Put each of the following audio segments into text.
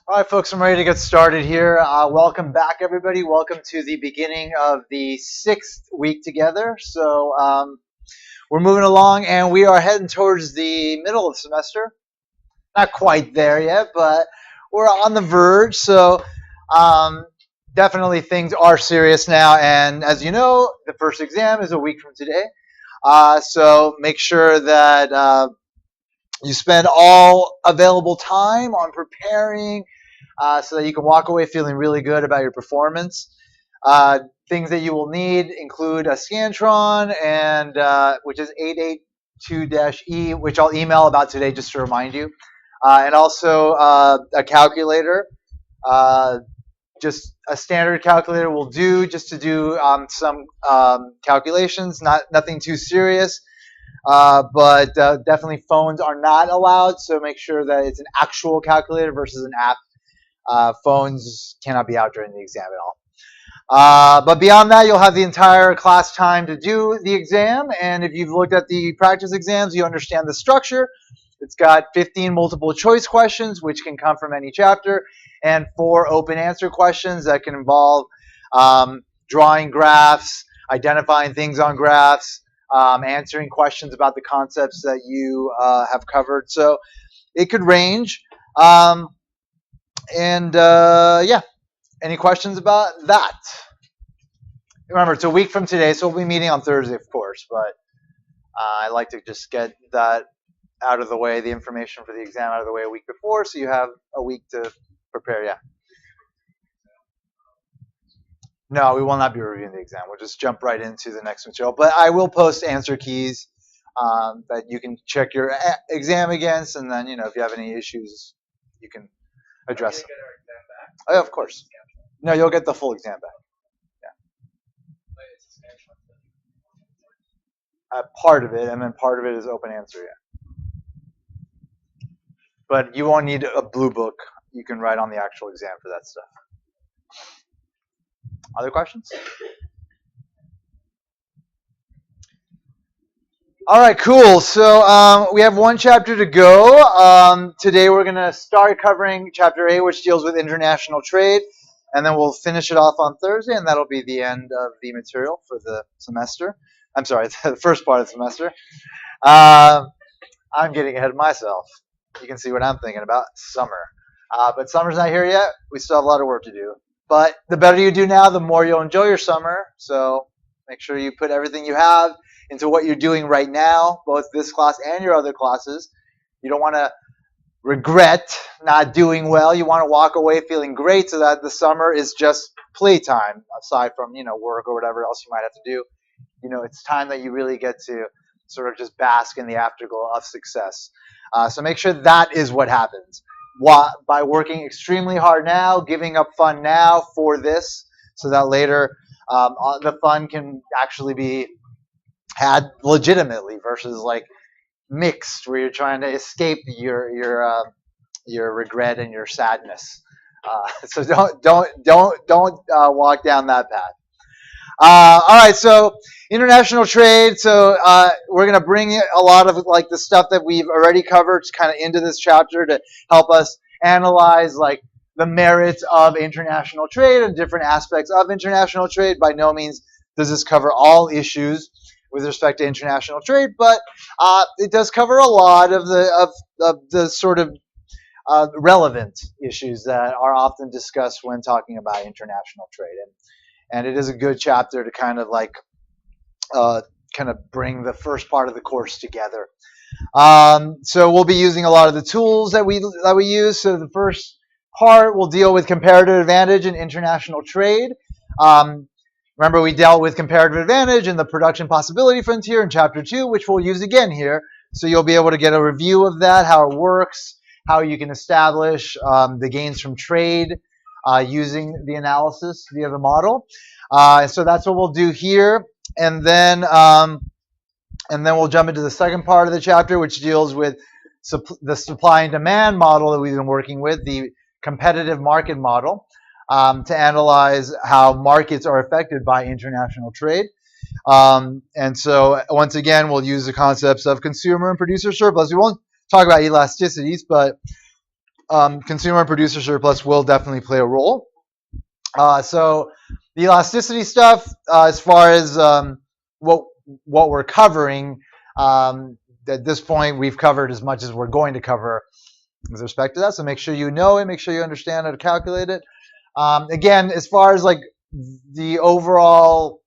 All right, folks, I'm ready to get started here. Welcome back, everybody. Welcome to the beginning of the sixth week together. We're moving along, and we are heading towards the middle of the semester. Not quite there yet, but we're on the verge. Um, Definitely things are serious now. And as you know, the first exam is a week from today. So make sure that you spend all available time on preparing so that you can walk away feeling really good about your performance. Uh, Things that you will need include a Scantron, and which is 882-E, which I'll email about today just to remind you, and also a calculator. Uh, just a standard calculator will do just to do some calculations, nothing too serious. But definitely phones are not allowed, so make sure that it's an actual calculator versus an app. Phones cannot be out during the exam at all. But beyond that, you'll have the entire class time to do the exam. And if you've looked at the practice exams, you understand the structure. It's got 15 multiple choice questions, which can come from any chapter, and 4 open answer questions that can involve drawing graphs, identifying things on graphs, answering questions about the concepts that you have covered. So it could range. Yeah, any questions about that? Remember, it's a week from today, so we'll be meeting on Thursday, of course, but I like to just get that out of the way, the information for the exam out of the way a week before, so you have a week to prepare. Yeah. No, we will not be reviewing the exam. We'll just jump right into the next material. But I will post answer keys that you can check your exam against, and then if you have any issues, you can address them. Oh, yeah, of course. No, you'll get the full exam back. Part of it, and then part of it is open answer. Yeah. But you won't need a blue book. You can write on the actual exam for that stuff. Other questions? All right, cool. So we have one chapter to go. Today we're going to start covering chapter 8, which deals with international trade, and then we'll finish it off on Thursday, and that'll be the end of the material for the semester. I'm sorry, the first part of the semester. I'm getting ahead of myself. You can see what I'm thinking about, summer. But summer's not here yet. We still have a lot of work to do. But the better you do now, the more you'll enjoy your summer. So make sure you put everything you have into what you're doing right now, both this class and your other classes. You don't want to regret not doing well. You want to walk away feeling great so that the summer is just playtime, aside from work or whatever else you might have to do. It's time that you really get to sort of just bask in the afterglow of success. So make sure that is what happens. By working extremely hard now, giving up fun now for this, so that later the fun can actually be had legitimately versus like mixed, where you're trying to escape your regret and your sadness. So don't walk down that path. All right, so international trade. So we're going to bring a lot of like the stuff that we've already covered kind of into this chapter to help us analyze like the merits of international trade and different aspects of international trade. By no means does this cover all issues with respect to international trade, but it does cover a lot of the sort of relevant issues that are often discussed when talking about international trade. And it is a good chapter to kind of like bring the first part of the course together. So we'll be using a lot of the tools that we use. So the first part will deal with comparative advantage in international trade. Remember, we dealt with comparative advantage in the production possibility frontier in chapter 2, which we'll use again here. So you'll be able to get a review of that, how it works, how you can establish the gains from trade, using the analysis via the model. So that's what we'll do here. And then we'll jump into the second part of the chapter, which deals with the supply and demand model that we've been working with, the competitive market model, to analyze how markets are affected by international trade. And so once again, we'll use the concepts of consumer and producer surplus. We won't talk about elasticities, but consumer and producer surplus will definitely play a role. So the elasticity stuff, as far as what we're covering, at this point we've covered as much as we're going to cover with respect to that. So make sure you know it, make sure you understand how to calculate it. Again, as far as like the overall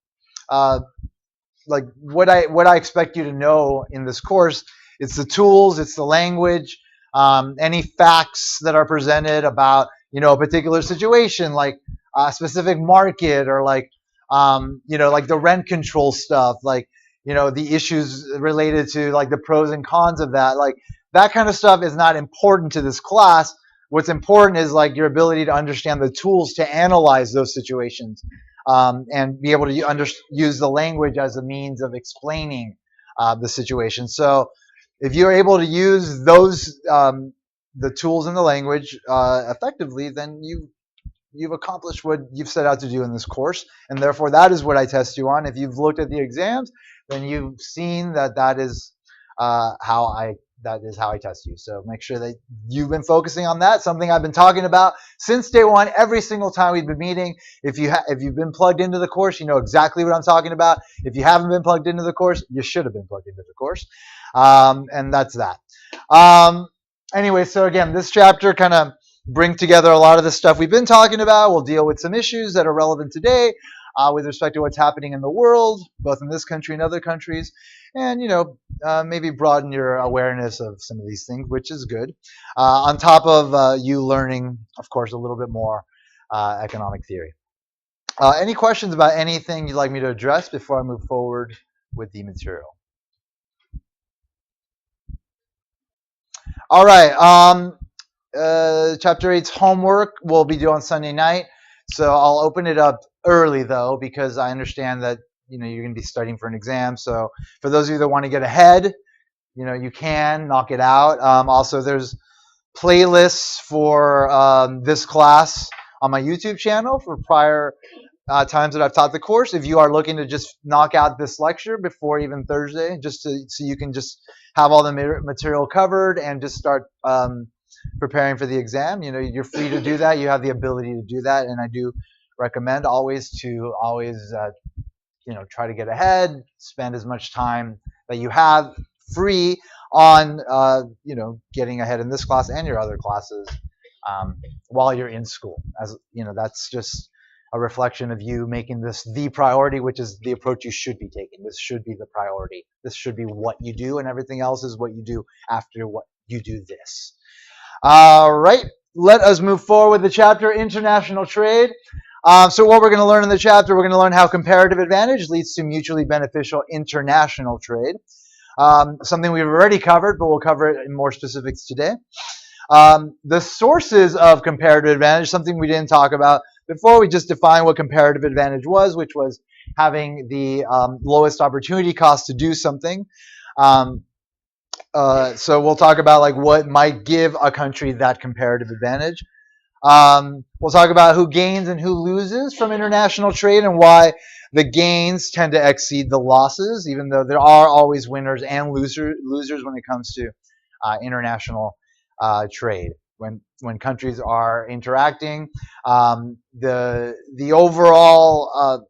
like what I expect you to know in this course, it's the tools, it's the language, any facts that are presented about a particular situation, like a specific market, or like like the rent control stuff, like the issues related to like the pros and cons of that, like that kind of stuff is not important to this class. What's important is like your ability to understand the tools to analyze those situations, and be able to use the language as a means of explaining the situation. So if you're able to use those the tools in the language effectively, then you've accomplished what you've set out to do in this course, and therefore that is what I test you on. If you've looked at the exams, then you've seen that is how I test you. So make sure that you've been focusing on that. Something I've been talking about since day one, every single time we've been meeting. If you've been plugged into the course, you know exactly what I'm talking about. If you haven't been plugged into the course, you should have been plugged into the course. And that's that. Anyway, so again, this chapter kind of bring together a lot of the stuff we've been talking about. We'll deal with some issues that are relevant today with respect to what's happening in the world, both in this country and other countries, and maybe broaden your awareness of some of these things, which is good. On top of you learning, of course, a little bit more economic theory. Any questions about anything you'd like me to address before I move forward with the material? All right. Chapter 8's homework will be due on Sunday night. So I'll open it up early, though, because I understand that you're going to be studying for an exam. So for those of you that want to get ahead, you can knock it out. Also, there's playlists for this class on my YouTube channel for prior times that I've taught the course. If you are looking to just knock out this lecture before even Thursday, so you can just have all the material covered and just start preparing for the exam, you're free to do that. You have the ability to do that, and I do recommend always try to get ahead, spend as much time that you have free on getting ahead in this class and your other classes while you're in school. As that's just a reflection of you making this the priority, which is the approach you should be taking. This should be the priority. This should be what you do, and everything else is what you do after what you do this. All right, let us move forward with the chapter International Trade. So what we're going to learn in the chapter, we're going to learn how comparative advantage leads to mutually beneficial international trade. Something we've already covered, but we'll cover it in more specifics today. The sources of comparative advantage, something we didn't talk about before. We just defined what comparative advantage was, which was having the lowest opportunity cost to do something. So we'll talk about like what might give a country that comparative advantage. We'll talk about who gains and who loses from international trade, and why the gains tend to exceed the losses, even though there are always winners and losers when it comes to international trade. When countries are interacting, the overall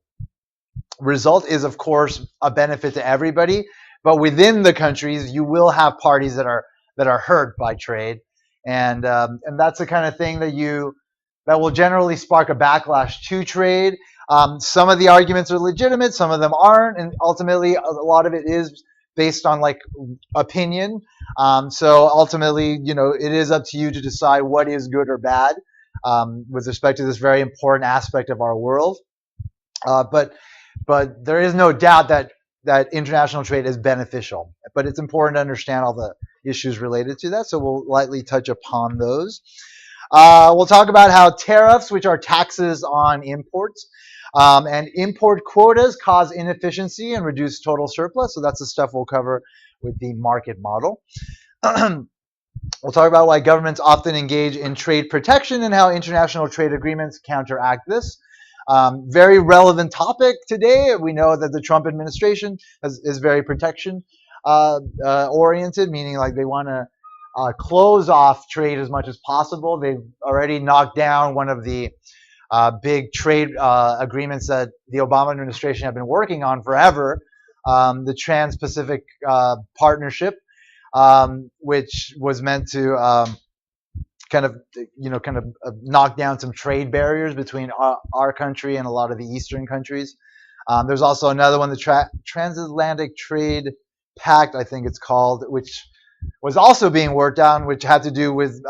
result is, of course, a benefit to everybody. But within the countries, you will have parties that are hurt by trade, and that's the kind of thing that will generally spark a backlash to trade. Some of the arguments are legitimate, some of them aren't, and ultimately a lot of it is based on like opinion. So ultimately, it is up to you to decide what is good or bad with respect to this very important aspect of our world. But there is no doubt that international trade is beneficial. But it's important to understand all the issues related to that. So we'll lightly touch upon those. We'll talk about how tariffs, which are taxes on imports, and import quotas cause inefficiency and reduce total surplus. So that's the stuff we'll cover with the market model. We'll talk about why governments often engage in trade protection and how international trade agreements counteract this. Very relevant topic today. We know that the Trump administration is very protection oriented, meaning like they want to close off trade as much as possible. They've already knocked down one of the big trade agreements that the Obama administration have been working on forever, the Trans-Pacific Partnership, which was meant to kind of knock down some trade barriers between our country and a lot of the Eastern countries. There's also another one, the Transatlantic Trade Pact, I think it's called, which was also being worked on, which had to do with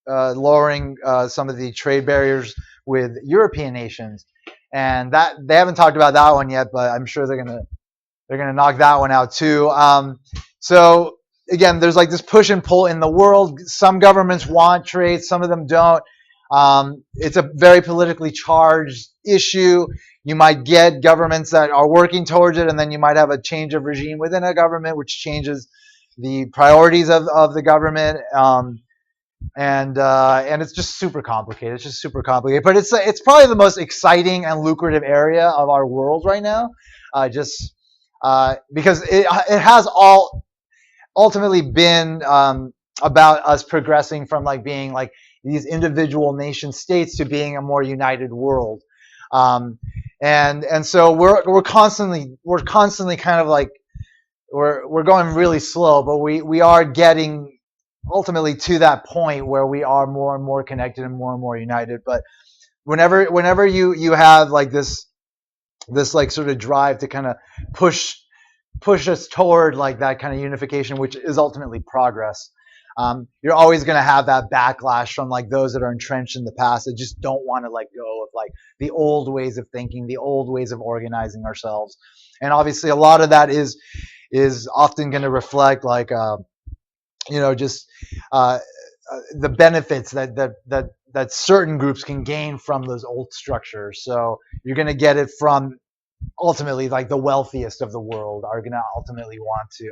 lowering some of the trade barriers with European nations. And that they haven't talked about that one yet, but I'm sure they're gonna knock that one out too. So again, there's like this push and pull in the world. Some governments want trade, some of them don't. It's a very politically charged issue. You might get governments that are working towards it, and then you might have a change of regime within a government, which changes the priorities of the government. And it's just super complicated. It's just super complicated, but it's probably the most exciting and lucrative area of our world right now. Just because it has all ultimately been about us progressing from like being like these individual nation states to being a more united world. And so we're constantly kind of like we're going really slow, but we are getting ultimately to that point where we are more and more connected and more united. But whenever you have like this like sort of drive to kind of push us toward like that kind of unification, which is ultimately progress, you're always going to have that backlash from like those that are entrenched in the past that just don't want to let go of like the old ways of thinking, the old ways of organizing ourselves. And obviously a lot of that is often going to reflect like just the benefits that certain groups can gain from those old structures. So you're going to get it from ultimately like the wealthiest of the world are going to ultimately want to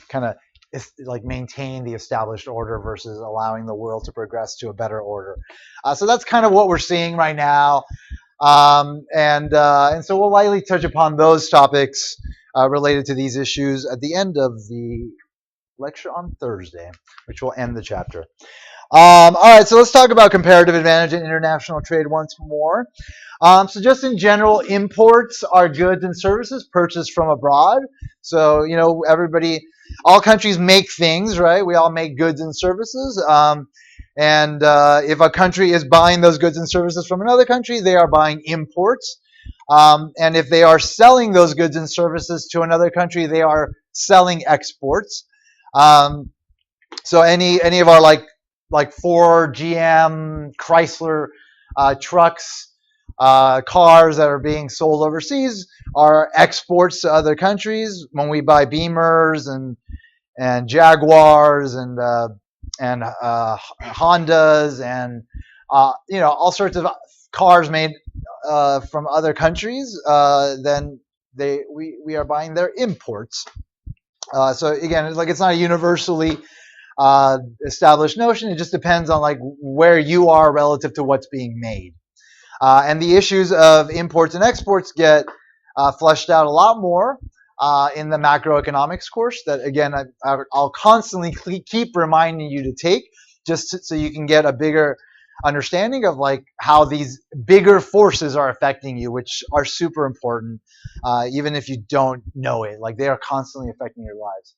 kind of like maintain the established order versus allowing the world to progress to a better order. So that's kind of what we're seeing right now. And so we'll lightly touch upon those topics related to these issues at the end of the lecture on Thursday, which will end the chapter. All right, so let's talk about comparative advantage in international trade once more. So just in general, imports are goods and services purchased from abroad. So, all countries make things, right? We all make goods and services. And if a country is buying those goods and services from another country, they are buying imports. And if they are selling those goods and services to another country, they are selling exports. So any of our like Ford, GM, Chrysler trucks, cars that are being sold overseas are exports to other countries. When we buy Beamers and Jaguars and Hondas and all sorts of cars made from other countries, then we are buying their imports. So again, it's not a universally established notion. It just depends on like where you are relative to what's being made. And the issues of imports and exports get fleshed out a lot more in the macroeconomics course that, again, I'll constantly keep reminding you to take just so you can get a bigger understanding of like how these bigger forces are affecting you, which are super important, even if you don't know it. Like they are constantly affecting your lives.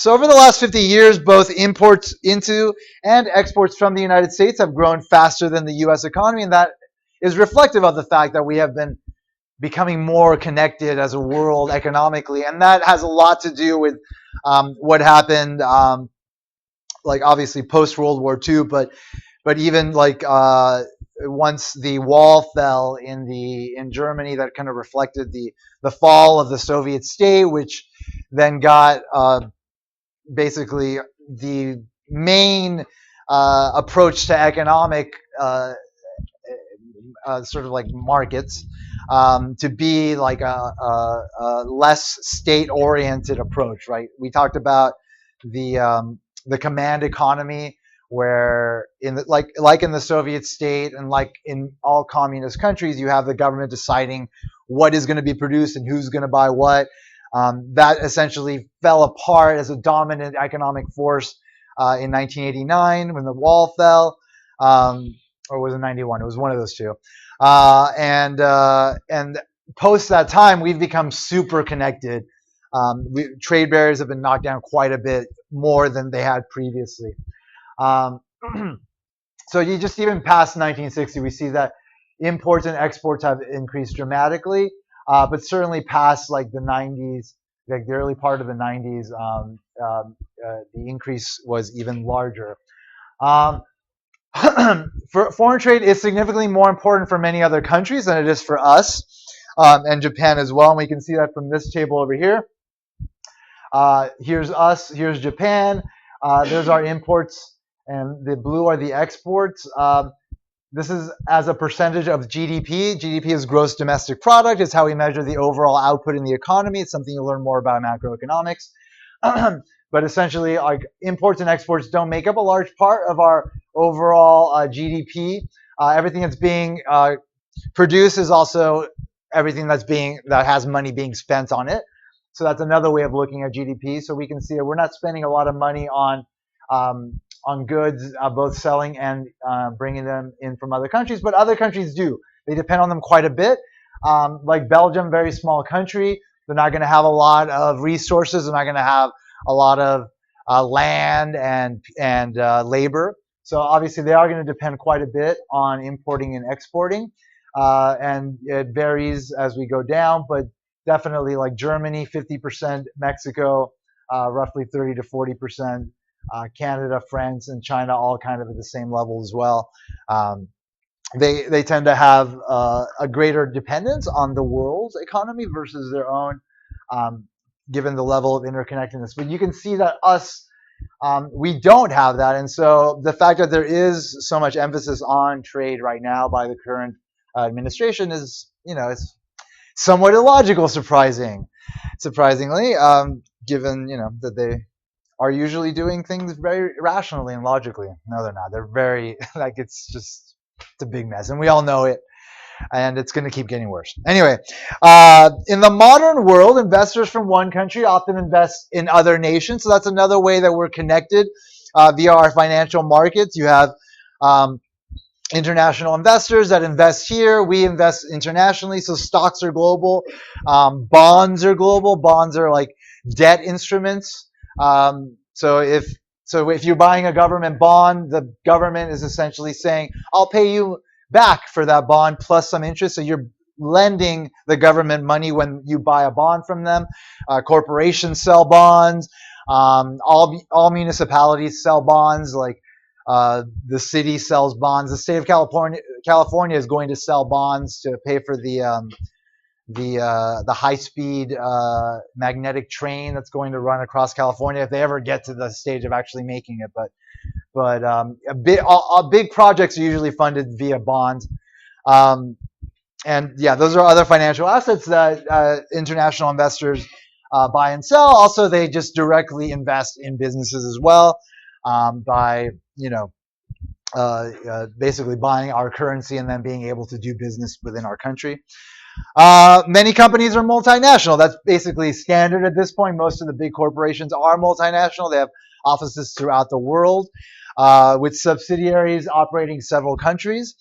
So over the last 50 years, both imports into and exports from the United States have grown faster than the U.S. economy, and that is reflective of the fact that we have been becoming more connected as a world economically, and that has a lot to do with what happened, like obviously post World War II, but even like once the wall fell in Germany, that kind of reflected the fall of the Soviet state, which then got basically the main approach to economic sort of like markets to be like a less state-oriented approach, right? We talked about the command economy, where like in the Soviet state and like in all communist countries, you have the government deciding what is going to be produced and who's going to buy what. That essentially fell apart as a dominant economic force in 1989 when the wall fell, or was it 91? It was one of those two. And post that time, we've become super connected. Trade barriers have been knocked down quite a bit more than they had previously. Um, so you just even past 1960, we see that imports and exports have increased dramatically, but certainly past like the 90s, like the early part of the 90s, the increase was even larger. For foreign trade is significantly more important for many other countries than it is for us, and Japan as well. And we can see that from this table over here. Here's us, here's Japan. There's our imports, and the blue are the exports. This is as a percentage of GDP. GDP is gross domestic product. It's how we measure the overall output in the economy. It's something you'll learn more about in macroeconomics. But essentially, like, imports and exports don't make up a large part of our overall GDP. Everything that's being produced is also everything that has money being spent on it. So that's another way of looking at GDP. So we can see that we're not spending a lot of money on goods, both selling and bringing them in from other countries, but other countries do. They depend on them quite a bit. Like Belgium, very small country. They're not going to have a lot of resources. They're not going to have a lot of land and labor. So obviously they are going to depend quite a bit on importing and exporting. And it varies as we go down, but definitely like Germany, 50%, Mexico, roughly 30 to 40%. Canada, France, and China all kind of at the same level as well. They tend to have a greater dependence on the world's economy versus their own, given the level of interconnectedness. But you can see that us, we don't have that. And so the fact that there is so much emphasis on trade right now by the current administration is, it's somewhat illogical, surprisingly, given, that they are usually doing things very rationally and logically. No, they're not. They're very, it's a big mess. And we all know it. And it's going to keep getting worse. Anyway, in the modern world, investors from one country often invest in other nations. So that's another way that we're connected via our financial markets. You have international investors that invest here. We invest internationally. So stocks are global. Bonds are global. Bonds are like debt instruments. So if you're buying a government bond, the government is essentially saying, I'll pay you back for that bond plus some interest. So you're lending the government money when you buy a bond from them. Corporations sell bonds. All municipalities sell bonds. Like the city sells bonds. The state of California is going to sell bonds to pay for the high-speed magnetic train that's going to run across California if they ever get to the stage of actually making it. But big projects are usually funded via bonds. And yeah, those are other financial assets that international investors buy and sell. Also, they just directly invest in businesses as well by basically buying our currency and then being able to do business within our country. Many companies are multinational. That's basically standard at this point. Most of the big corporations are multinational. They have offices throughout the world with subsidiaries operating several countries.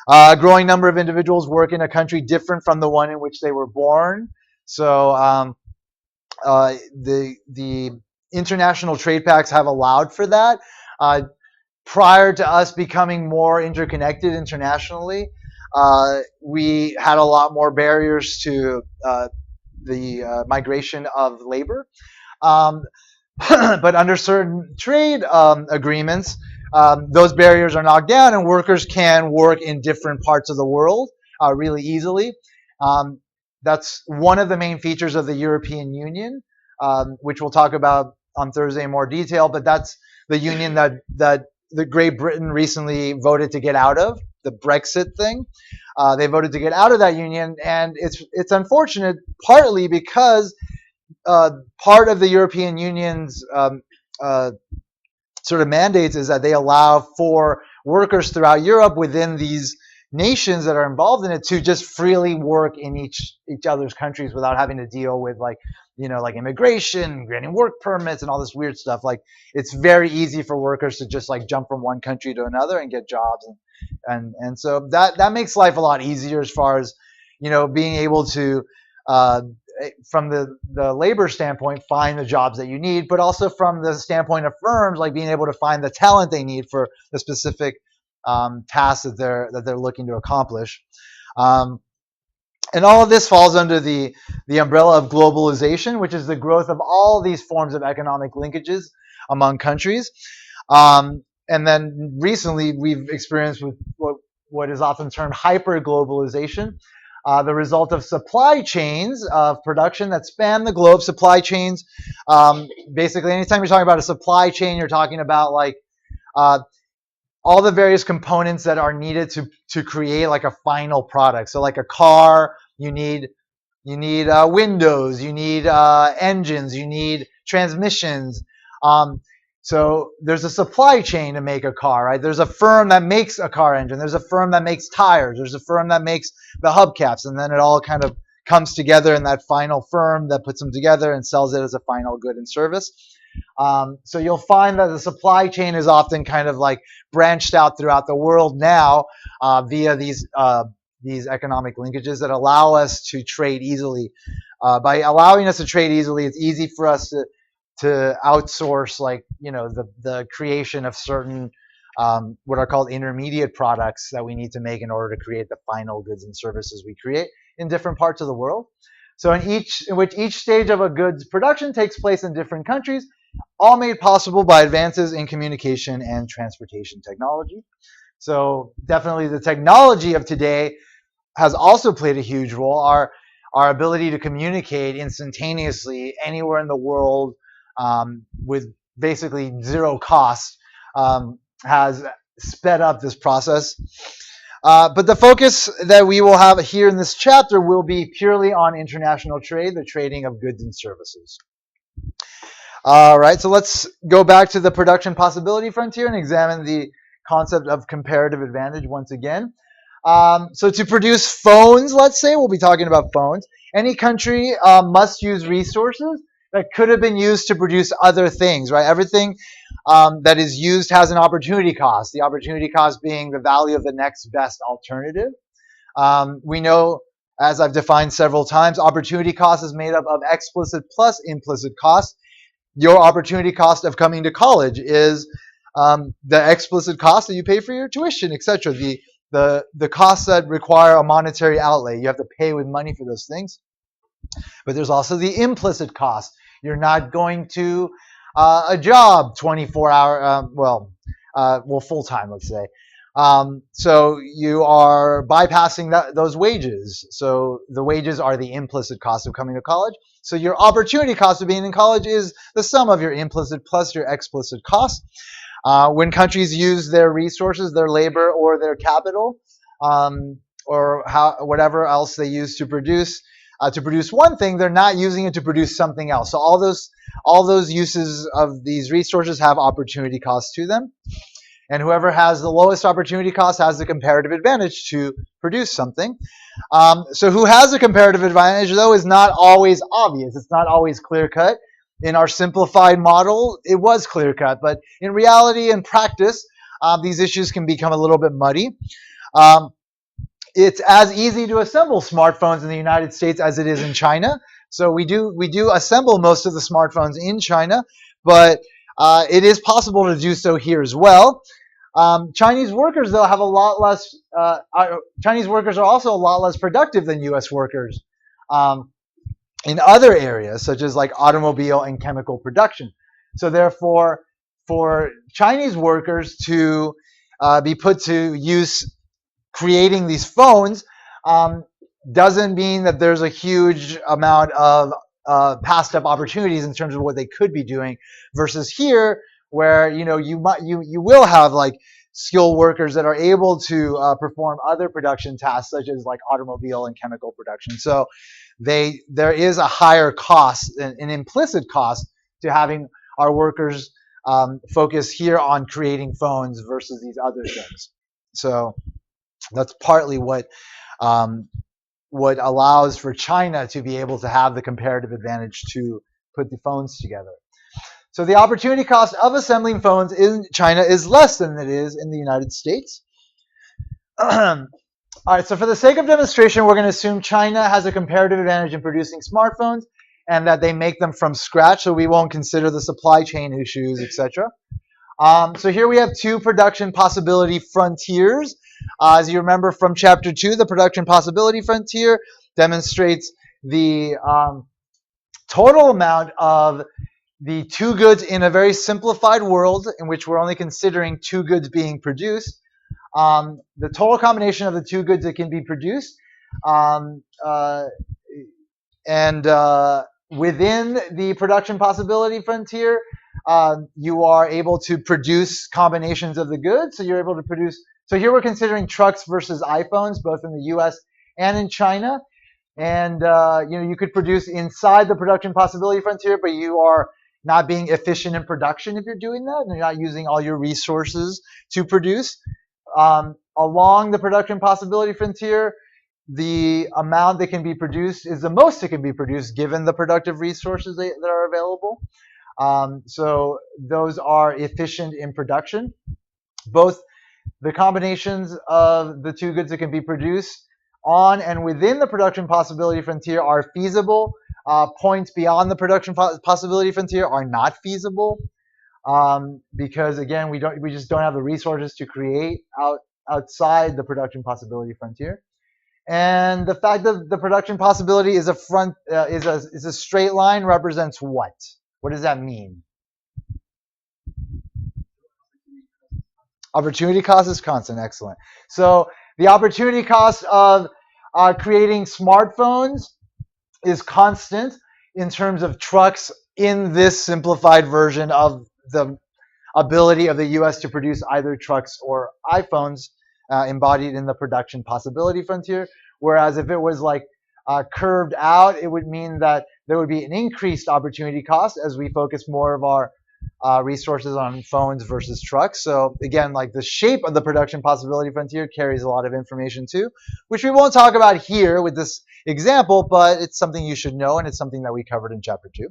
A growing number of individuals work in a country different from the one in which they were born. So the international trade pacts have allowed for that. Prior to us becoming more interconnected internationally, we had a lot more barriers to the migration of labor. But under certain trade agreements, those barriers are knocked down and workers can work in different parts of the world really easily. That's one of the main features of the European Union, which we'll talk about on Thursday in more detail, but that's the union that the Great Britain recently voted to get out of, the Brexit thing. They voted to get out of that union, and it's unfortunate, partly because part of the European Union's sort of mandates is that they allow for workers throughout Europe within these nations that are involved in it to just freely work in each other's countries without having to deal with like immigration, granting work permits, and all this weird stuff. Like it's very easy for workers to just like jump from one country to another and get jobs, and so that makes life a lot easier as far as being able to uh, from the labor standpoint find the jobs that you need, but also from the standpoint of firms, like being able to find the talent they need for the specific tasks that they're looking to accomplish. Um, and all of this falls under the umbrella of globalization, which is the growth of all these forms of economic linkages among countries. And then recently, we've experienced with what is often termed hyperglobalization, the result of supply chains of production that span the globe. Supply chains, basically, anytime you're talking about a supply chain, you're talking about like all the various components that are needed to create like a final product. So like a car, you need windows, you need engines, you need transmissions. So there's a supply chain to make a car, right? There's a firm that makes a car engine. There's a firm that makes tires. There's a firm that makes the hubcaps, and then it all kind of comes together in that final firm that puts them together and sells it as a final good and service. So you'll find that the supply chain is often kind of like branched out throughout the world now via these economic linkages that allow us to trade easily. By allowing us to trade easily, it's easy for us to outsource, like the creation of certain what are called intermediate products that we need to make in order to create the final goods and services we create in different parts of the world. So in which each stage of a goods production takes place in different countries, all made possible by advances in communication and transportation technology. So definitely the technology of today has also played a huge role. Our ability to communicate instantaneously anywhere in the world with basically zero cost has sped up this process. But the focus that we will have here in this chapter will be purely on international trade, the trading of goods and services. All right, so let's go back to the production possibility frontier and examine the concept of comparative advantage once again. So to produce phones, let's say, we'll be talking about phones. Any country must use resources that could have been used to produce other things, right? Everything that is used has an opportunity cost. The opportunity cost being the value of the next best alternative. We know, as I've defined several times, opportunity cost is made up of explicit plus implicit cost. Your opportunity cost of coming to college is the explicit cost that you pay for your tuition, etc. The costs that require a monetary outlay. You have to pay with money for those things. But there's also the implicit cost. You're not going to a job 24-hour, full-time, let's say. So you are bypassing those wages. So the wages are the implicit cost of coming to college. So your opportunity cost of being in college is the sum of your implicit plus your explicit cost. When countries use their resources, their labor or their capital, or whatever else they use to produce one thing, they're not using it to produce something else. So all those uses of these resources have opportunity costs to them. And whoever has the lowest opportunity cost has the comparative advantage to produce something. So who has a comparative advantage, though, is not always obvious. It's not always clear-cut. In our simplified model, it was clear-cut. But in reality and practice, these issues can become a little bit muddy. It's as easy to assemble smartphones in the United States as it is in China. So we do assemble most of the smartphones in China, but it is possible to do so here as well. Chinese workers, though, have a lot less. Chinese workers are also a lot less productive than U.S. workers in other areas, such as like automobile and chemical production. So therefore, for Chinese workers to be put to use creating these phones doesn't mean that there's a huge amount of passed up opportunities in terms of what they could be doing, versus here, where you will have like skilled workers that are able to perform other production tasks such as like automobile and chemical production. So there is a higher cost, an implicit cost, to having our workers focus here on creating phones versus these other things. So that's partly what what allows for China to be able to have the comparative advantage to put the phones together. So the opportunity cost of assembling phones in China is less than it is in the United States. All right, so for the sake of demonstration, we're going to assume China has a comparative advantage in producing smartphones and that they make them from scratch, so we won't consider the supply chain issues, etc. So here we have two production possibility frontiers. As you remember from Chapter 2, the production possibility frontier demonstrates the total amount of the two goods in a very simplified world in which we're only considering two goods being produced. The total combination of the two goods that can be produced, within the production possibility frontier, you are able to produce combinations of the goods. So you're able to produce. So here we're considering trucks versus iPhones, both in the U.S. and in China. And you could produce inside the production possibility frontier, but you are not being efficient in production if you're doing that, and you're not using all your resources to produce. Along the production possibility frontier, the amount that can be produced is the most that can be produced given the productive resources that are available. So those are efficient in production. Both the combinations of the two goods that can be produced on and within the production possibility frontier are feasible. Points beyond the production possibility frontier are not feasible because again we just don't have the resources to create outside the production possibility frontier. And the fact that the production possibility is a straight line represents what? What does that mean? Opportunity cost is constant. Excellent. So the opportunity cost of creating smartphones is constant in terms of trucks in this simplified version of the ability of the U.S. to produce either trucks or iPhones embodied in the production possibility frontier. Whereas if it was like curved out, it would mean that there would be an increased opportunity cost as we focus more of our resources on phones versus trucks. So again, like the shape of the production possibility frontier carries a lot of information too, which we won't talk about here with this example, but it's something you should know, and it's something that we covered in Chapter 2.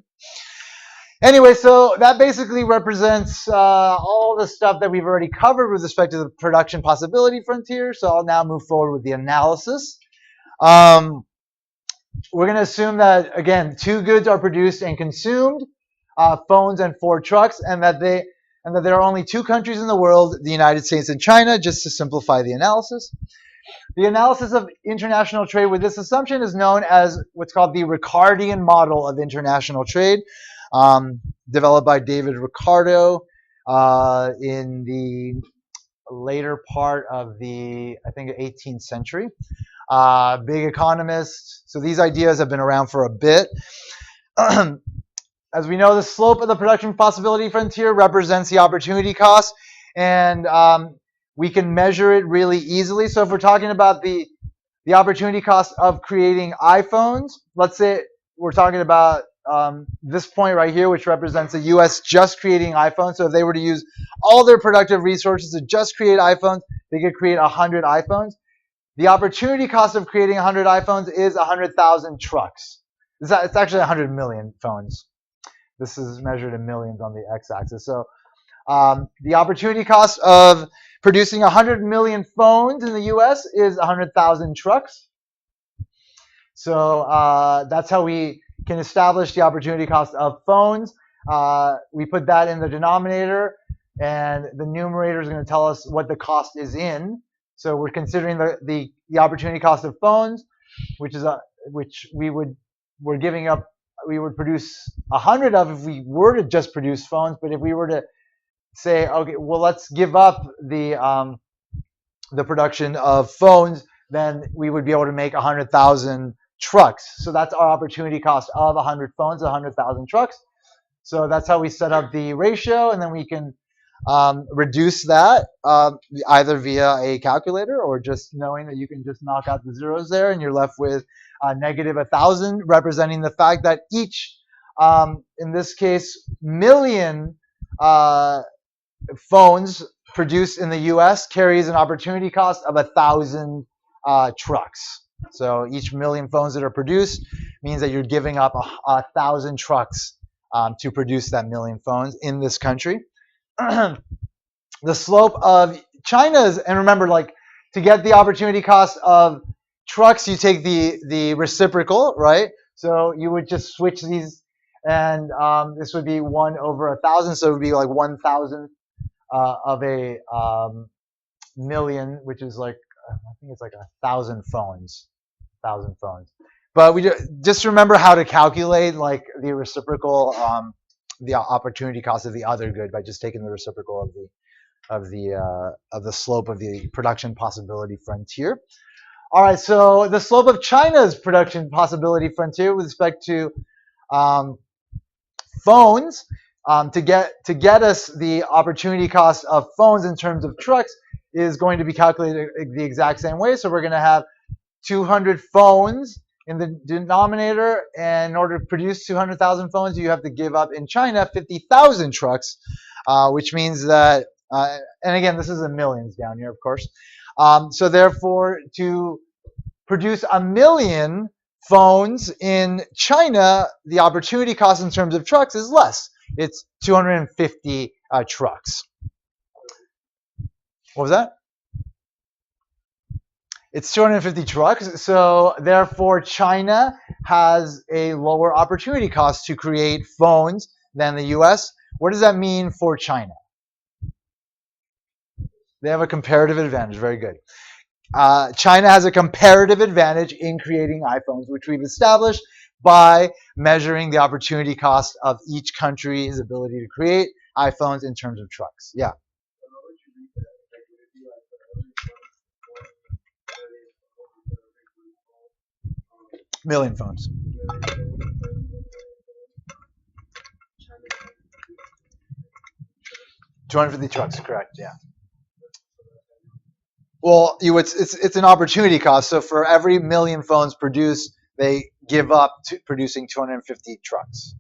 Anyway, so that basically represents all the stuff that we've already covered with respect to the production possibility frontier. So I'll now move forward with the analysis. We're going to assume that, again, two goods are produced and consumed, phones and 4 trucks, and that there are only 2 countries in the world, the United States and China, just to simplify the analysis. The analysis of international trade with this assumption is known as what's called the Ricardian model of international trade, developed by David Ricardo in the later part of the, I think, 18th century. Big economist. So these ideas have been around for a bit. As we know, the slope of the production possibility frontier represents the opportunity cost, and we can measure it really easily. So if we're talking about the opportunity cost of creating iPhones, let's say we're talking about this point right here, which represents the U.S. just creating iPhones. So if they were to use all their productive resources to just create iPhones, they could create 100 iPhones. The opportunity cost of creating 100 iPhones is 100,000 trucks. It's actually 100 million phones. This is measured in millions on the x-axis. So the opportunity cost of producing 100 million phones in the U.S. is 100,000 trucks. So that's how we can establish the opportunity cost of phones. We put that in the denominator, and the numerator is going to tell us what the cost is in. So we're considering the opportunity cost of phones, which we would produce 100 of if we were to just produce phones. But if we were to say, okay, well, let's give up the production of phones, then we would be able to make 100,000 trucks. So that's our opportunity cost of 100 phones, 100,000 trucks. So that's how we set up the ratio, and then we can reduce that either via a calculator or just knowing that you can just knock out the zeros there, and you're left with negative 1,000, representing the fact that each, in this case, million phones produced in the U.S. carries an opportunity cost of 1,000 trucks. So each million phones that are produced means that you're giving up 1,000 trucks to produce that million phones in this country. The slope of China's, and remember, like, to get the opportunity cost of trucks, you take the reciprocal, right? So you would just switch these, and this would be 1 over 1,000, so it would be like 1,000 of a million, which is like, I think it's like 1,000 phones, 1,000 phones. But we just remember how to calculate like the reciprocal, the opportunity cost of the other good by just taking the reciprocal of the slope of the production possibility frontier. All right, so the slope of China's production possibility frontier with respect to phones, to get us the opportunity cost of phones in terms of trucks is going to be calculated the exact same way. So we're going to have 200 phones in the denominator, and in order to produce 200,000 phones, you have to give up in China 50,000 trucks, which means that, and again, this is in millions down here, of course. So therefore, to produce 1 million phones in China, the opportunity cost in terms of trucks is less. It's 250 trucks. What was that? It's 250 trucks. So therefore, China has a lower opportunity cost to create phones than the US. What does that mean for China? They have a comparative advantage. Very good. China has a comparative advantage in creating iPhones, which we've established by measuring the opportunity cost of each country's ability to create iPhones in terms of trucks. Yeah. Million phones. $250 trucks, correct? Yeah. Well, it's an opportunity cost. So for every million phones produced, they give up to producing 250 trucks.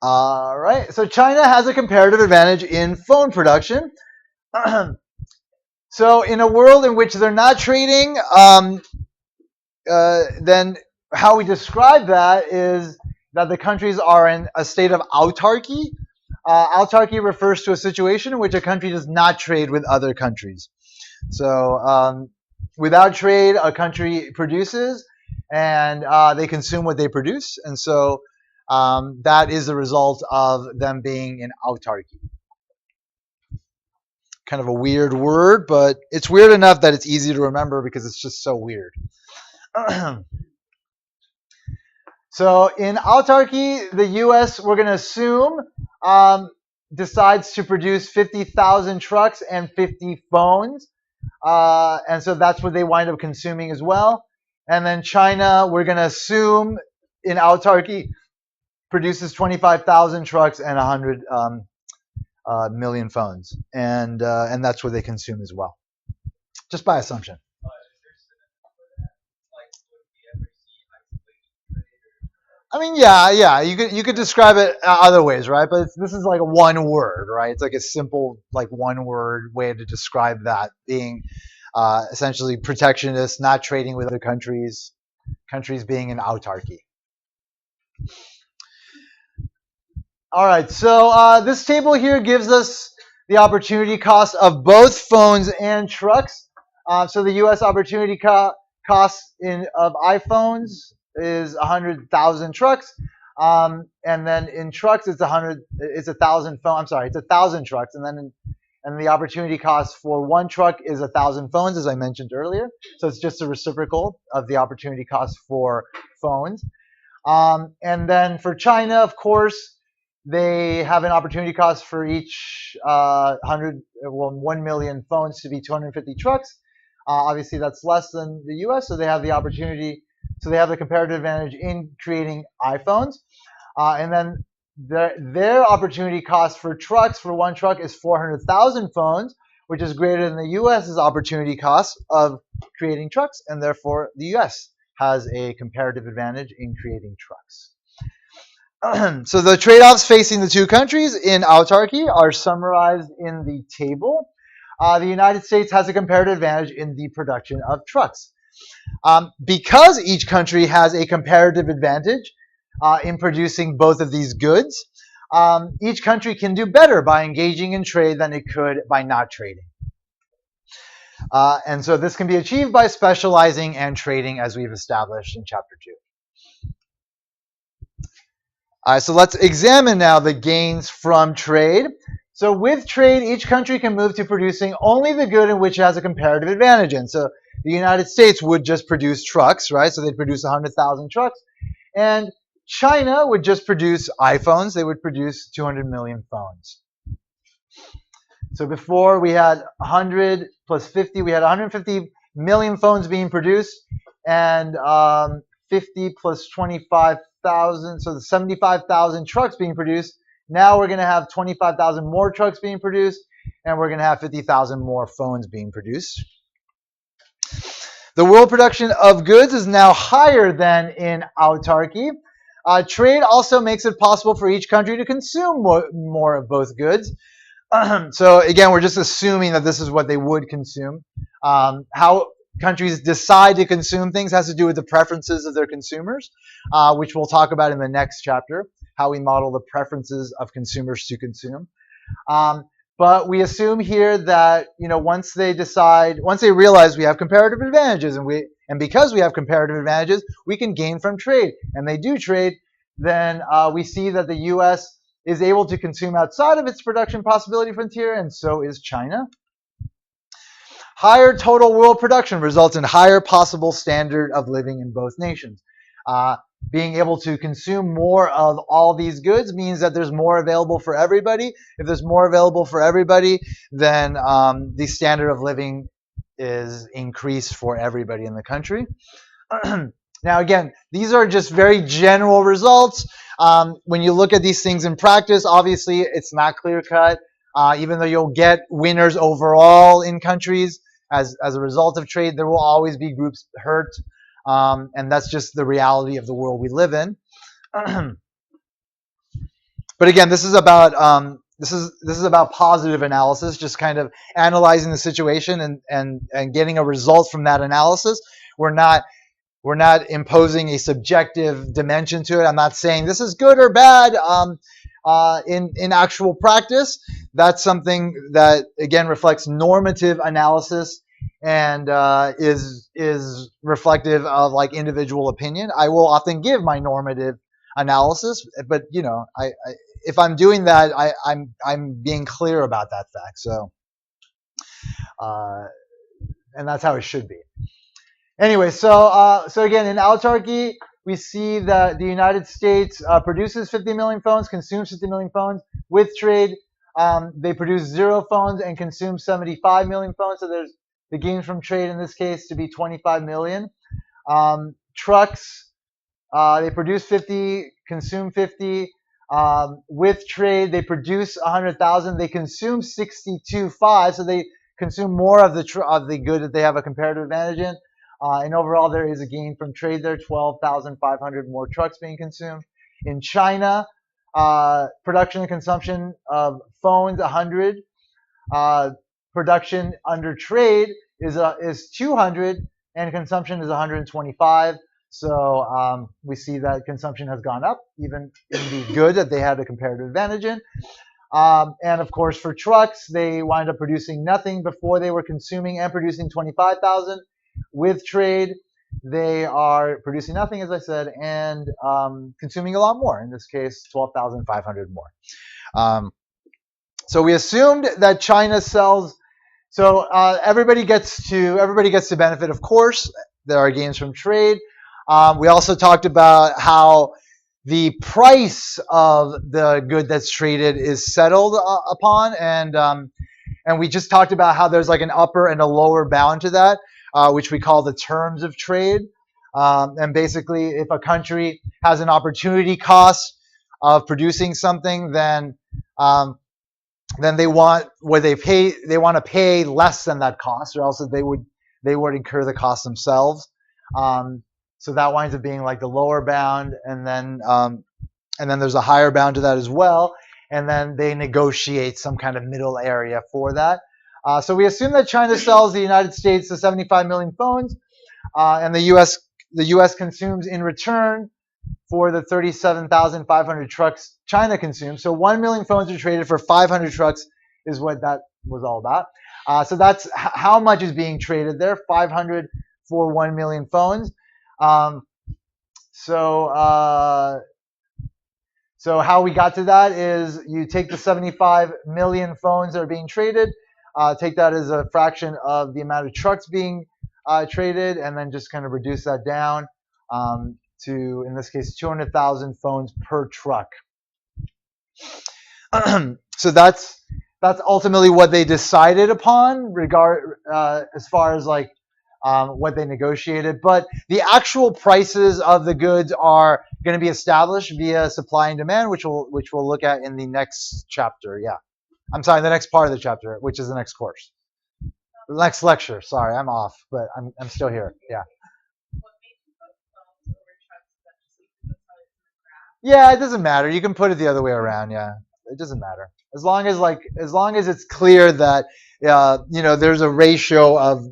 All right. So China has a comparative advantage in phone production. So in a world in which they're not trading, then how we describe that is that the countries are in a state of autarky. Autarky refers to a situation in which a country does not trade with other countries. So without trade, a country produces, and they consume what they produce. And so that is the result of them being in autarky. Kind of a weird word, but it's weird enough that it's easy to remember because it's just so weird. So in autarky, the U.S., we're going to assume, decides to produce 50,000 trucks and 50 phones. And so that's what they wind up consuming as well. And then China, we're going to assume in autarky, produces 25,000 trucks and 100 million phones. And that's what they consume as well, just by assumption. I mean, yeah, you could describe it other ways, right? But this is like one word, right? It's like a simple, like one word way to describe that, being essentially protectionist, not trading with other countries, countries being in autarky. All right, so this table here gives us the opportunity cost of both phones and trucks. So the U.S. opportunity cost of iPhones is 100,000 trucks, and then in trucks it's 1,000 phone. I'm sorry, it's 1,000 trucks, and the opportunity cost for one truck is 1,000 phones, as I mentioned earlier. So it's just a reciprocal of the opportunity cost for phones. And then for China, of course, they have an opportunity cost for each 1 million phones to be 250 trucks. Obviously, that's less than the U.S., so they have the opportunity. So they have the comparative advantage in creating iPhones. And then their opportunity cost for trucks, for one truck, is 400,000 phones, which is greater than the U.S.'s opportunity cost of creating trucks, and therefore the U.S. has a comparative advantage in creating trucks. So the trade-offs facing the two countries in autarky are summarized in the table. the United States has a comparative advantage in the production of trucks. Because each country has a comparative advantage in producing both of these goods, each country can do better by engaging in trade than it could by not trading. And so this can be achieved by specializing and trading, as we've established in Chapter 2. So let's examine now the gains from trade. So with trade, each country can move to producing only the good in which it has a comparative advantage in. So the United States would just produce trucks, right? So they'd produce 100,000 trucks. And China would just produce iPhones. They would produce 200 million phones. So before we had 100 plus 50, we had 150 million phones being produced, and 50 plus 25,000, so the 75,000 trucks being produced. Now we're going to have 25,000 more trucks being produced, and we're going to have 50,000 more phones being produced. The world production of goods is now higher than in autarky. Trade also makes it possible for each country to consume more of both goods. So again, we're just assuming that this is what they would consume. How countries decide to consume things has to do with the preferences of their consumers, which we'll talk about in the next chapter, how we model the preferences of consumers to consume. But we assume here that, once they realize we have comparative advantages, and because we have comparative advantages, we can gain from trade, and they do trade, then we see that the U.S. is able to consume outside of its production possibility frontier, and so is China. Higher total world production results in higher possible standard of living in both nations. Being able to consume more of all these goods means that there's more available for everybody. If there's more available for everybody, then the standard of living is increased for everybody in the country. Now, again, these are just very general results. When you look at these things in practice, obviously it's not clear-cut. Even though you'll get winners overall in countries as a result of trade, there will always be groups hurt. And that's just the reality of the world we live in. But again, this is about positive analysis, just kind of analyzing the situation and getting a result from that analysis. We're not imposing a subjective dimension to it. I'm not saying this is good or bad in actual practice. That's something that, again, reflects normative analysis and is reflective of like individual opinion. I will often give my normative analysis, but if I'm doing that, I'm being clear about that fact. So, and that's how it should be. Anyway, so again, in autarky, we see that the United States produces 50 million phones, consumes 50 million phones. With trade, they produce 0 phones and consume 75 million phones. So there's the gain from trade in this case to be 25 million. Trucks, they produce 50, consume 50. With trade, they produce 100,000. They consume 62.5, so they consume more of the good that they have a comparative advantage in. And overall, there is a gain from trade there, 12,500 more trucks being consumed. In China, production and consumption of phones, 100. Production under trade is 200, and consumption is 125. So we see that consumption has gone up, even in the good that they had a comparative advantage in. And of course, for trucks, they wind up producing nothing before they were consuming and producing 25,000. With trade, they are producing nothing, as I said, and consuming a lot more. In this case, 12,500 more. So we assumed that China sells. So everybody gets to benefit. Of course, there are gains from trade. We also talked about how the price of the good that's traded is settled upon, and we just talked about how there's like an upper and a lower bound to that, which we call the terms of trade. And basically, if a country has an opportunity cost of producing something, then they want to pay less than that cost, or else they would incur the cost themselves. So that winds up being like the lower bound, and then there's a higher bound to that as well, and then they negotiate some kind of middle area for that. So we assume that China sells the United States the 75 million phones, and the U.S. consumes in return for the 37,500 trucks China consumes. So 1 million phones are traded for 500 trucks is what that was all about. So that's how much is being traded there, 500 for 1 million phones. So how we got to that is you take the 75 million phones that are being traded, take that as a fraction of the amount of trucks being traded, and then just kind of reduce that down to, in this case, 200,000 phones per truck. So that's ultimately what they decided upon as far as like what they negotiated. But the actual prices of the goods are going to be established via supply and demand, which we'll look at in the next chapter. Yeah, I'm sorry, the next part of the chapter, which is the next course, the next lecture. Sorry, I'm off, but I'm still here. Yeah. Yeah, it doesn't matter. You can put it the other way around. Yeah, it doesn't matter as long as it's clear that there's a ratio of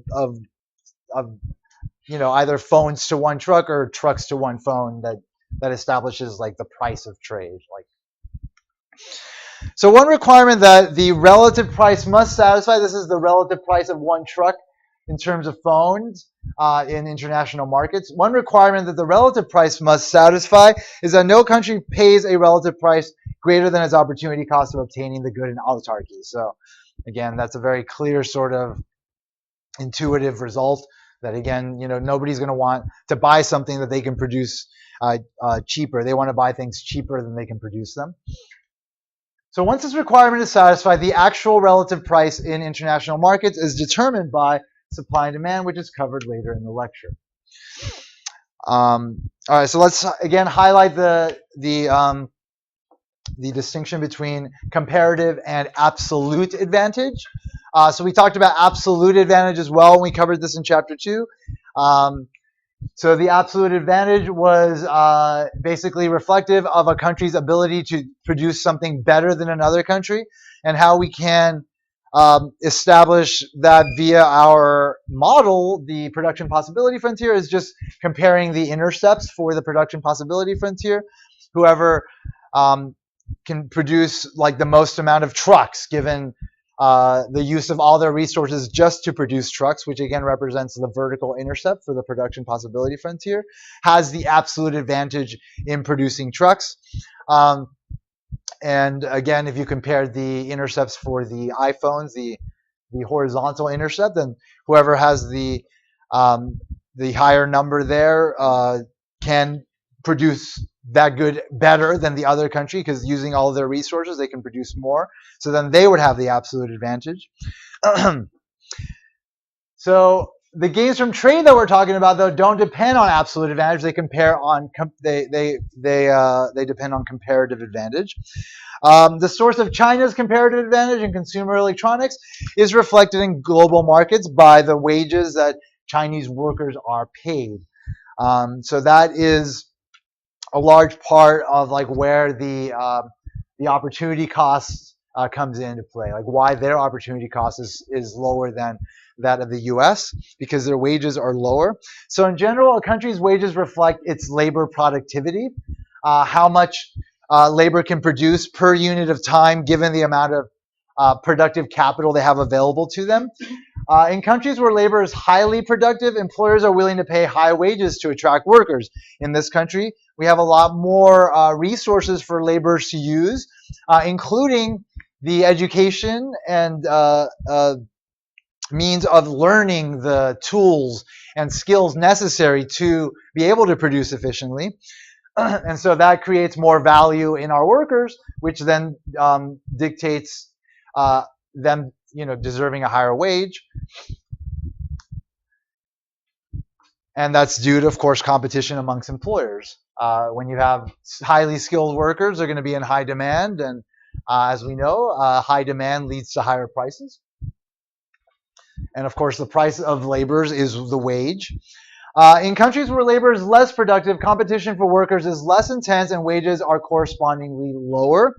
either phones to one truck or trucks to one phone that establishes like the price of trade. Like, so one requirement that the relative price must satisfy. This is the relative price of one truck in terms of phones in international markets. One requirement that the relative price must satisfy is that no country pays a relative price greater than its opportunity cost of obtaining the good in autarky. So again, that's a very clear sort of intuitive result that, again, nobody's going to want to buy something that they can produce cheaper. They want to buy things cheaper than they can produce them. So once this requirement is satisfied, the actual relative price in international markets is determined by supply and demand, which is covered later in the lecture. All right, so let's again highlight the distinction between comparative and absolute advantage. So we talked about absolute advantage as well when we covered this in chapter 2. So the absolute advantage was basically reflective of a country's ability to produce something better than another country, and how we can establish that via our model. The production possibility frontier is just comparing the intercepts for the production possibility frontier. Whoever can produce like the most amount of trucks given the use of all their resources just to produce trucks, which again represents the vertical intercept for the production possibility frontier, has the absolute advantage in producing trucks. And again, if you compare the intercepts for the iPhones, the horizontal intercept, then whoever has the higher number there can produce that good better than the other country, because using all of their resources, they can produce more. So then they would have the absolute advantage. So the gains from trade that we're talking about, though, don't depend on absolute advantage. They depend on comparative advantage. The source of China's comparative advantage in consumer electronics is reflected in global markets by the wages that Chinese workers are paid. So that is a large part of like where the opportunity cost comes into play, like why their opportunity cost is lower than that of the US, because their wages are lower. So in general, a country's wages reflect its labor productivity, how much labor can produce per unit of time given the amount of productive capital they have available to them. In countries where labor is highly productive, employers are willing to pay high wages to attract workers. In this country, we have a lot more resources for laborers to use, including the education and means of learning the tools and skills necessary to be able to produce efficiently. And so that creates more value in our workers, which then dictates them deserving a higher wage. And that's due to, of course, competition amongst employers. When you have highly skilled workers, they're going to be in high demand. And as we know, high demand leads to higher prices. And of course, the price of laborers is the wage. In countries where labor is less productive, competition for workers is less intense and wages are correspondingly lower.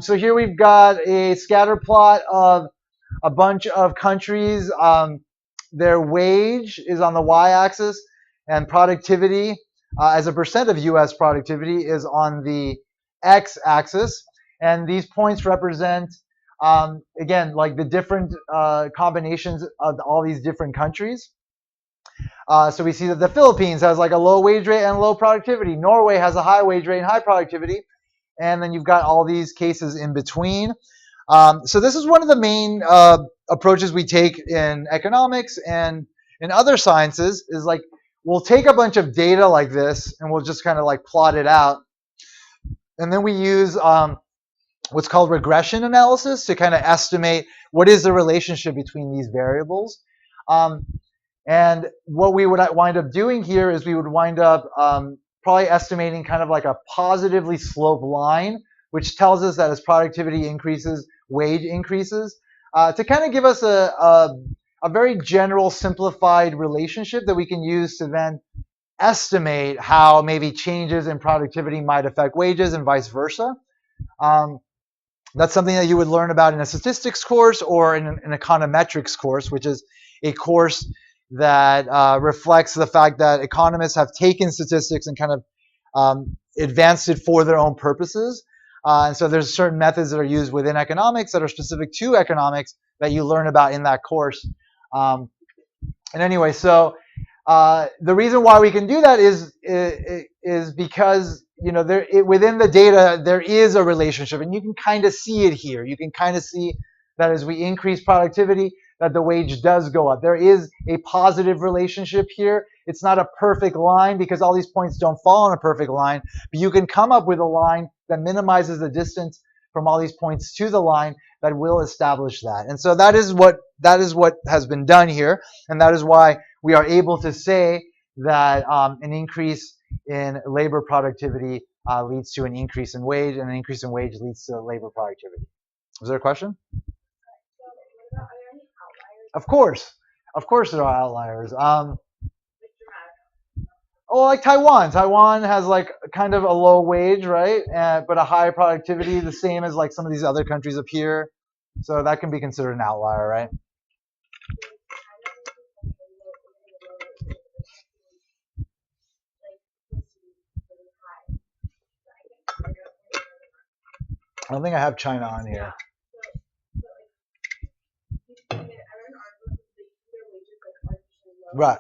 So here we've got a scatter plot of a bunch of countries, their wage is on the y-axis, and productivity as a percent of U.S. productivity is on the x-axis. And these points represent, again, like the different combinations of all these different countries. So we see that the Philippines has like a low wage rate and low productivity. Norway has a high wage rate and high productivity. And then you've got all these cases in between. So this is one of the main approaches we take in economics and in other sciences, is like we'll take a bunch of data like this and we'll just kind of like plot it out. And then we use what's called regression analysis to kind of estimate what is the relationship between these variables. And what we would wind up doing here is we would wind up probably estimating kind of like a positively sloped line, which tells us that as productivity increases, wage increases, to kind of give us a very general simplified relationship that we can use to then estimate how maybe changes in productivity might affect wages and vice versa. That's something that you would learn about in a statistics course or in an econometrics course, which is a course that reflects the fact that economists have taken statistics and kind of advanced it for their own purposes. And so there's certain methods that are used within economics that are specific to economics that you learn about in that course. And anyway, so the reason why we can do that is because, you know, within the data there is a relationship, and you can kind of see it here. You can kind of see that as we increase productivity, that the wage does go up. There is a positive relationship here. It's not a perfect line because all these points don't fall on a perfect line, but you can come up with a line that minimizes the distance from all these points to the line that will establish that. And so that is what has been done here, and that is why we are able to say that an increase in labor productivity leads to an increase in wage, and an increase in wage leads to labor productivity. Was there a question? Of course there are outliers. Like Taiwan. Taiwan has like kind of a low wage, right? But a high productivity, the same as like some of these other countries up here. So that can be considered an outlier, right? I don't think I have China on here. Right.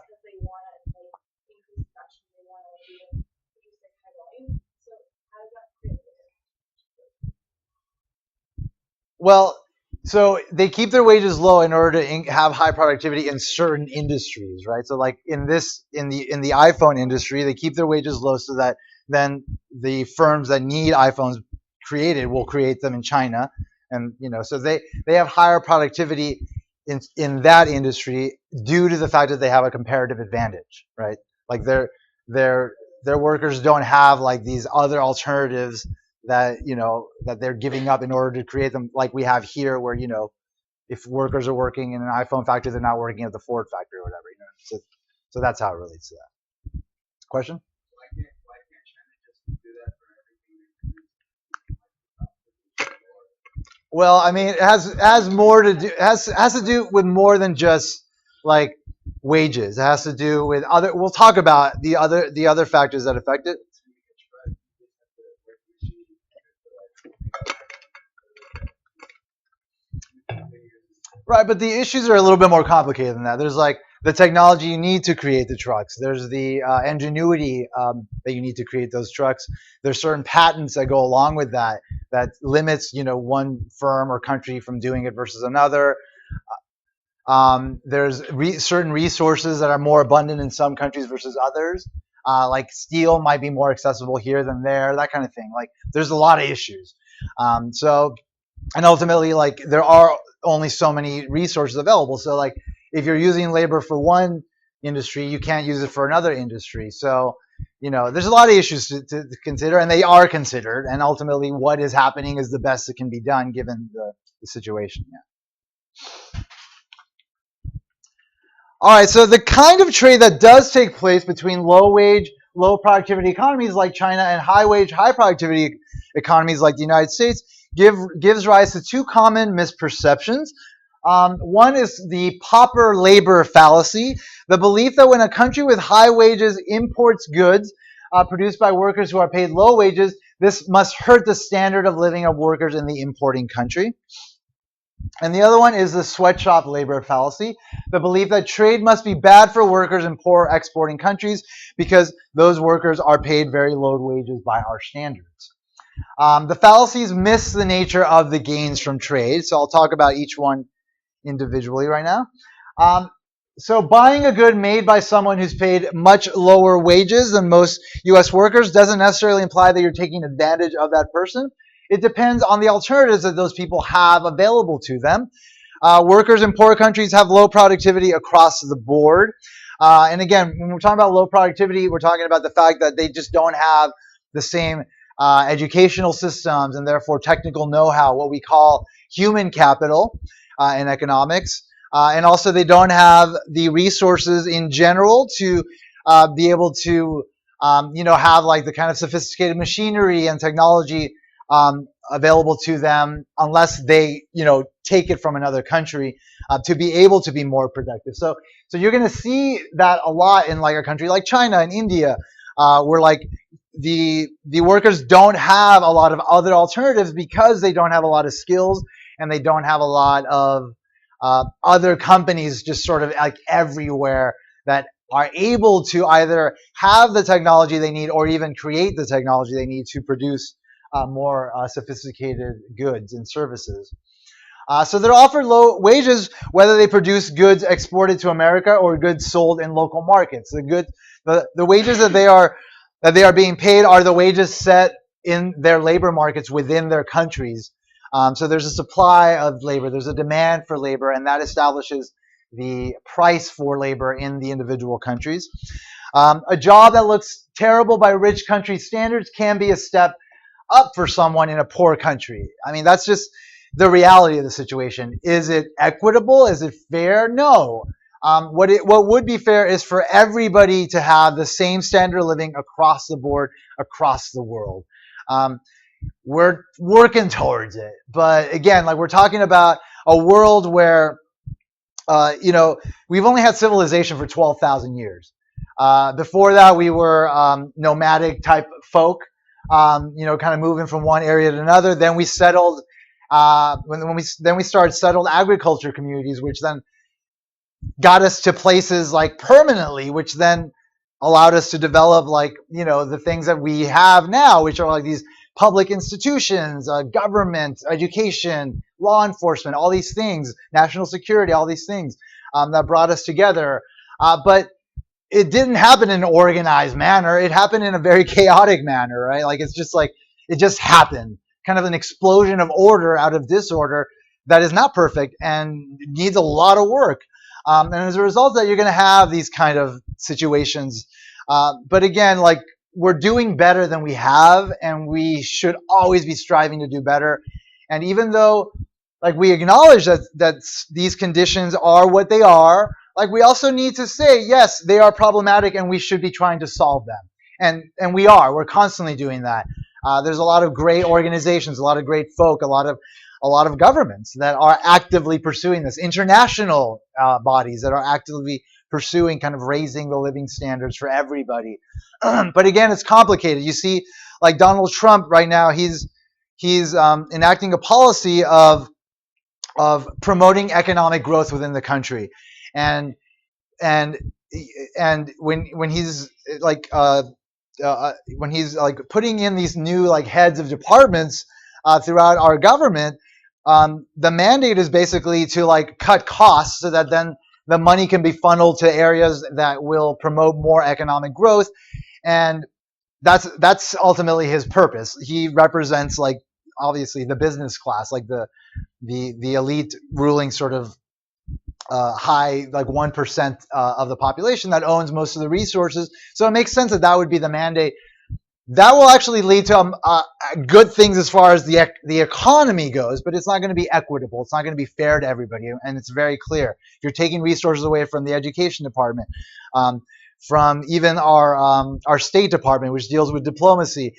Well, so they keep their wages low in order to have high productivity in certain industries, right? So like in the iPhone industry, they keep their wages low so that then the firms that need iPhones created will create them in China, and you know, so they have higher productivity in that industry due to the fact that they have a comparative advantage, right? Like their workers don't have like these other alternatives that, you know, that they're giving up in order to create them, like we have here, where, you know, if workers are working in an iPhone factory, they're not working at the Ford factory or whatever, you know. So that's how it relates to that. Question? Why can't China just do that for everything? Well, I mean, it has more to do, has to do with more than just like wages. It has to do with other. We'll talk about the other factors that affect it. Right, but the issues are a little bit more complicated than that. There's like the technology you need to create the trucks. There's the ingenuity that you need to create those trucks. There's certain patents that go along with that limits, you know, one firm or country from doing it versus another. There's certain resources that are more abundant in some countries versus others. Like steel might be more accessible here than there, that kind of thing. Like there's a lot of issues. And ultimately, like there are only so many resources available. So like if you're using labor for one industry, you can't use it for another industry. So, you know, there's a lot of issues to consider, and they are considered. And ultimately, what is happening is the best that can be done given the situation. Yeah. All right, so the kind of trade that does take place between low wage, low productivity economies like China and high wage, high productivity economies like the United States gives rise to two common misperceptions. One is the pauper labor fallacy, the belief that when a country with high wages imports goods produced by workers who are paid low wages, this must hurt the standard of living of workers in the importing country. And the other one is the sweatshop labor fallacy, the belief that trade must be bad for workers in poor exporting countries because those workers are paid very low wages by our standards. The fallacies miss the nature of the gains from trade, so I'll talk about each one individually right now. So buying a good made by someone who's paid much lower wages than most U.S. workers doesn't necessarily imply that you're taking advantage of that person. It depends on the alternatives that those people have available to them. Workers in poor countries have low productivity across the board. And again, when we're talking about low productivity, we're talking about the fact that they just don't have the same educational systems and therefore technical know-how, what we call human capital in economics. And also they don't have the resources in general to be able to, have like the kind of sophisticated machinery and technology available to them unless they, take it from another country to be able to be more productive. So you're going to see that a lot in like a country like China and India, where like the workers don't have a lot of other alternatives because they don't have a lot of skills and they don't have a lot of other companies just sort of like everywhere that are able to either have the technology they need or even create the technology they need to produce more sophisticated goods and services. So they're offered low wages whether they produce goods exported to America or goods sold in local markets. The wages that they are being paid are the wages set in their labor markets within their countries. So there's a supply of labor, there's a demand for labor, and that establishes the price for labor in the individual countries. A job that looks terrible by rich country standards can be a step up for someone in a poor country. I mean, that's just the reality of the situation. Is it equitable? Is it fair? No. What would be fair is for everybody to have the same standard of living across the board, across the world. We're working towards it. But again, like we're talking about a world where, we've only had civilization for 12,000 years. Before that, we were nomadic type folk, kind of moving from one area to another. Then we settled, then we started settled agriculture communities, which then got us to places like permanently, which then allowed us to develop like, the things that we have now, which are like these public institutions, government, education, law enforcement, all these things, national security, all these things that brought us together. But it didn't happen in an organized manner. It happened in a very chaotic manner, right? Like it's just like, it just happened. Kind of an explosion of order out of disorder that is not perfect and needs a lot of work. And as a result of that, you're going to have these kind of situations. But again, like we're doing better than we have, and we should always be striving to do better. And even though like we acknowledge that these conditions are what they are, like we also need to say, yes, they are problematic and we should be trying to solve them. And we're constantly doing that. There's a lot of great organizations, a lot of great folk, a lot of governments that are actively pursuing this, international bodies that are actively pursuing kind of raising the living standards for everybody. But again, it's complicated. You see, like Donald Trump right now, he's enacting a policy of promoting economic growth within the country, and when he's like putting in these new like heads of departments throughout our government, the mandate is basically to like cut costs so that then the money can be funneled to areas that will promote more economic growth, and that's ultimately his purpose. He represents like obviously the business class, like the elite ruling sort of high, like 1% of the population that owns most of the resources. So it makes sense that would be the mandate. That will actually lead to good things as far as the economy goes, but it's not going to be equitable. It's not going to be fair to everybody, and it's very clear. If you're taking resources away from the education department, from even our State Department, which deals with diplomacy,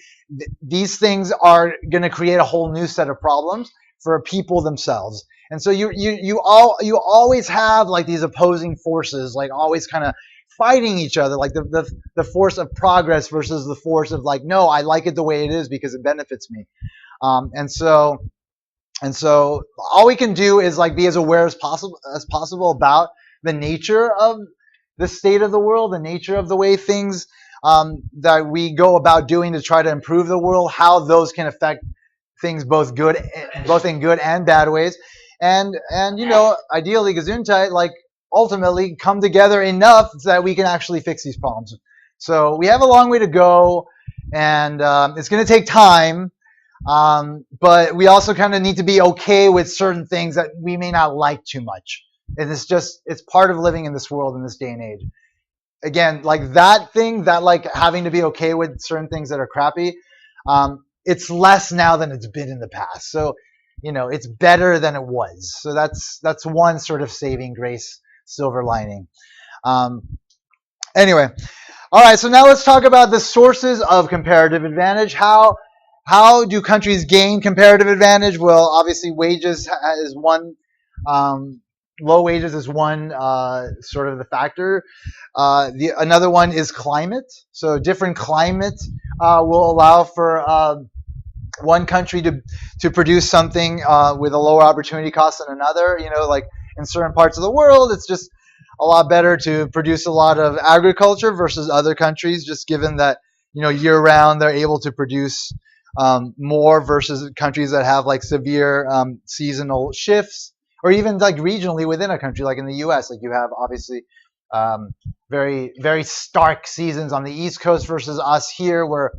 these things are going to create a whole new set of problems for people themselves. And so you always have like these opposing forces, like always kind of fighting each other, like the force of progress versus the force of like, no, I like it the way it is because it benefits me. And so all we can do is like be as aware as possible about the nature of the state of the world, the nature of the way things that we go about doing to try to improve the world, how those can affect things both in good and bad ways, and ideally Gesundheit, like ultimately come together enough so that we can actually fix these problems. So we have a long way to go, and it's going to take time. But we also kind of need to be okay with certain things that we may not like too much. And it's part of living in this world in this day and age. Again, like that thing, that like having to be okay with certain things that are crappy, it's less now than it's been in the past. So, it's better than it was. So that's one sort of saving grace, silver lining. Anyway, all right. So now let's talk about the sources of comparative advantage. How do countries gain comparative advantage? Well, obviously, wages is one. Low wages is one sort of the factor. Another one is climate. So different climate will allow for one country to produce something with a lower opportunity cost than another. Like in certain parts of the world, it's just a lot better to produce a lot of agriculture versus other countries, just given that year round they're able to produce more versus countries that have like severe seasonal shifts, or even like regionally within a country, like in the U.S. Like you have obviously very, very stark seasons on the East Coast versus us here, where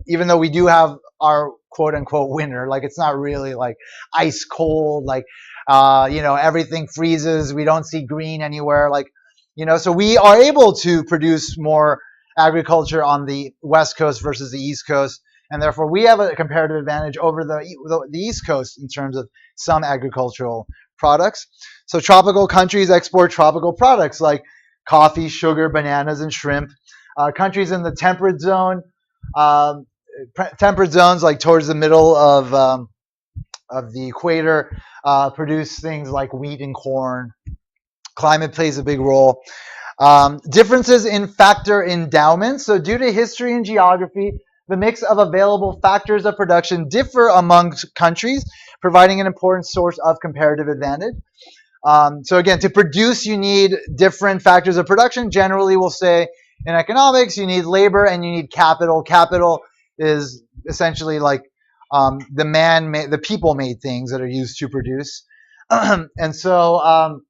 even though we do have our quote unquote winter, like it's not really like ice cold, like everything freezes, we don't see green anywhere, like so we are able to produce more agriculture on the West Coast versus the East Coast, and therefore we have a comparative advantage over the East Coast in terms of some agricultural products. So tropical countries export tropical products like coffee, sugar, bananas, and shrimp. Countries in the temperate zone, temperate zones like towards the middle of the equator, produce things like wheat and corn. Climate plays a big role. Differences in factor endowments. So due to history and geography, the mix of available factors of production differ among countries, providing an important source of comparative advantage. So again, to produce, you need different factors of production. Generally, we'll say in economics, you need labor and you need capital. Capital is essentially like the people-made things that are used to produce. And so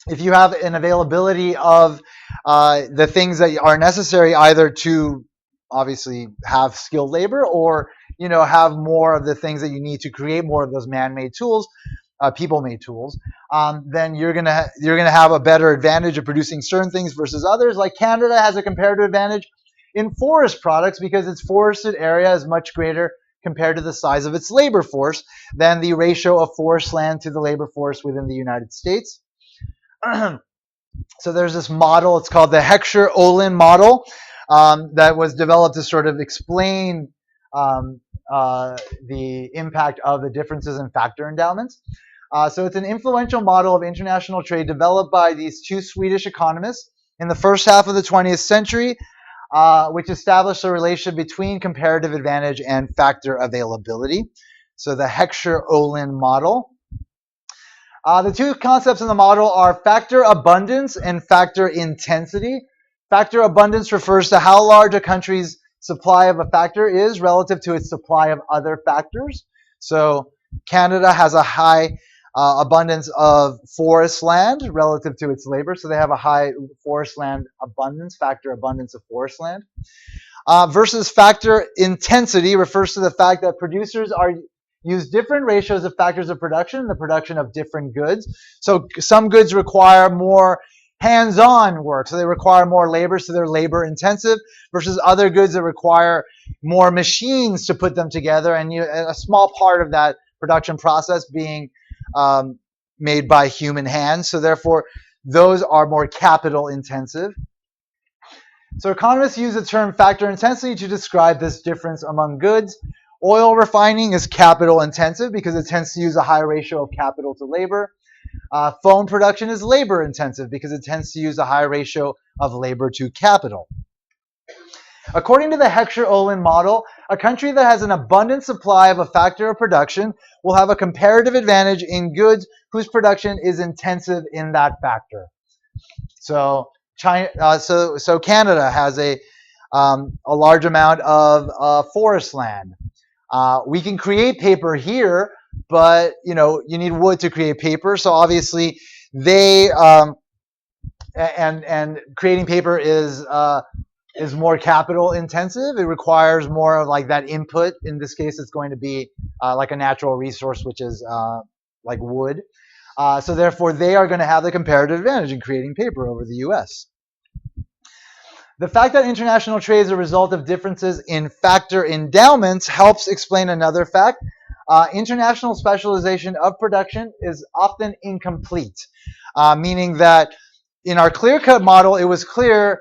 if you have an availability of the things that are necessary either to obviously have skilled labor, or have more of the things that you need to create more of those man-made tools, people-made tools, then you're gonna have a better advantage of producing certain things versus others. Like Canada has a comparative advantage in forest products because its forested area is much greater compared to the size of its labor force than the ratio of forest land to the labor force within the United States. So there's this model, it's called the Heckscher-Ohlin model, that was developed to sort of explain the impact of the differences in factor endowments. So it's an influential model of international trade developed by these two Swedish economists in the first half of the 20th century, which established a relationship between comparative advantage and factor availability. So the Heckscher-Ohlin model. The two concepts in the model are factor abundance and factor intensity. Factor abundance refers to how large a country's supply of a factor is relative to its supply of other factors. So Canada has a high abundance of forest land relative to its labor. So they have a high forest land abundance, factor abundance of forest land. Versus factor intensity refers to the fact that producers use different ratios of factors of production in the production of different goods. So some goods require more hands-on work, so they require more labor, so they're labor intensive, versus other goods that require more machines to put them together, and a small part of that production process being made by human hands. So therefore, those are more capital intensive. So economists use the term factor intensity to describe this difference among goods, Oil refining is capital intensive because it tends to use a high ratio of capital to labor. Phone production is labor intensive because it tends to use a high ratio of labor to capital. According to the Heckscher-Ohlin model, a country that has an abundant supply of a factor of production will have a comparative advantage in goods whose production is intensive in that factor. So Canada has a large amount of forest land. We can create paper here, but you need wood to create paper. So obviously, they and creating paper is more capital intensive. It requires more of like that input. In this case, it's going to be like a natural resource, which is like wood. So therefore, they are going to have the comparative advantage in creating paper over the U.S. The fact that international trade is a result of differences in factor endowments helps explain another fact. International specialization of production is often incomplete, meaning that in our clear-cut model, it was clear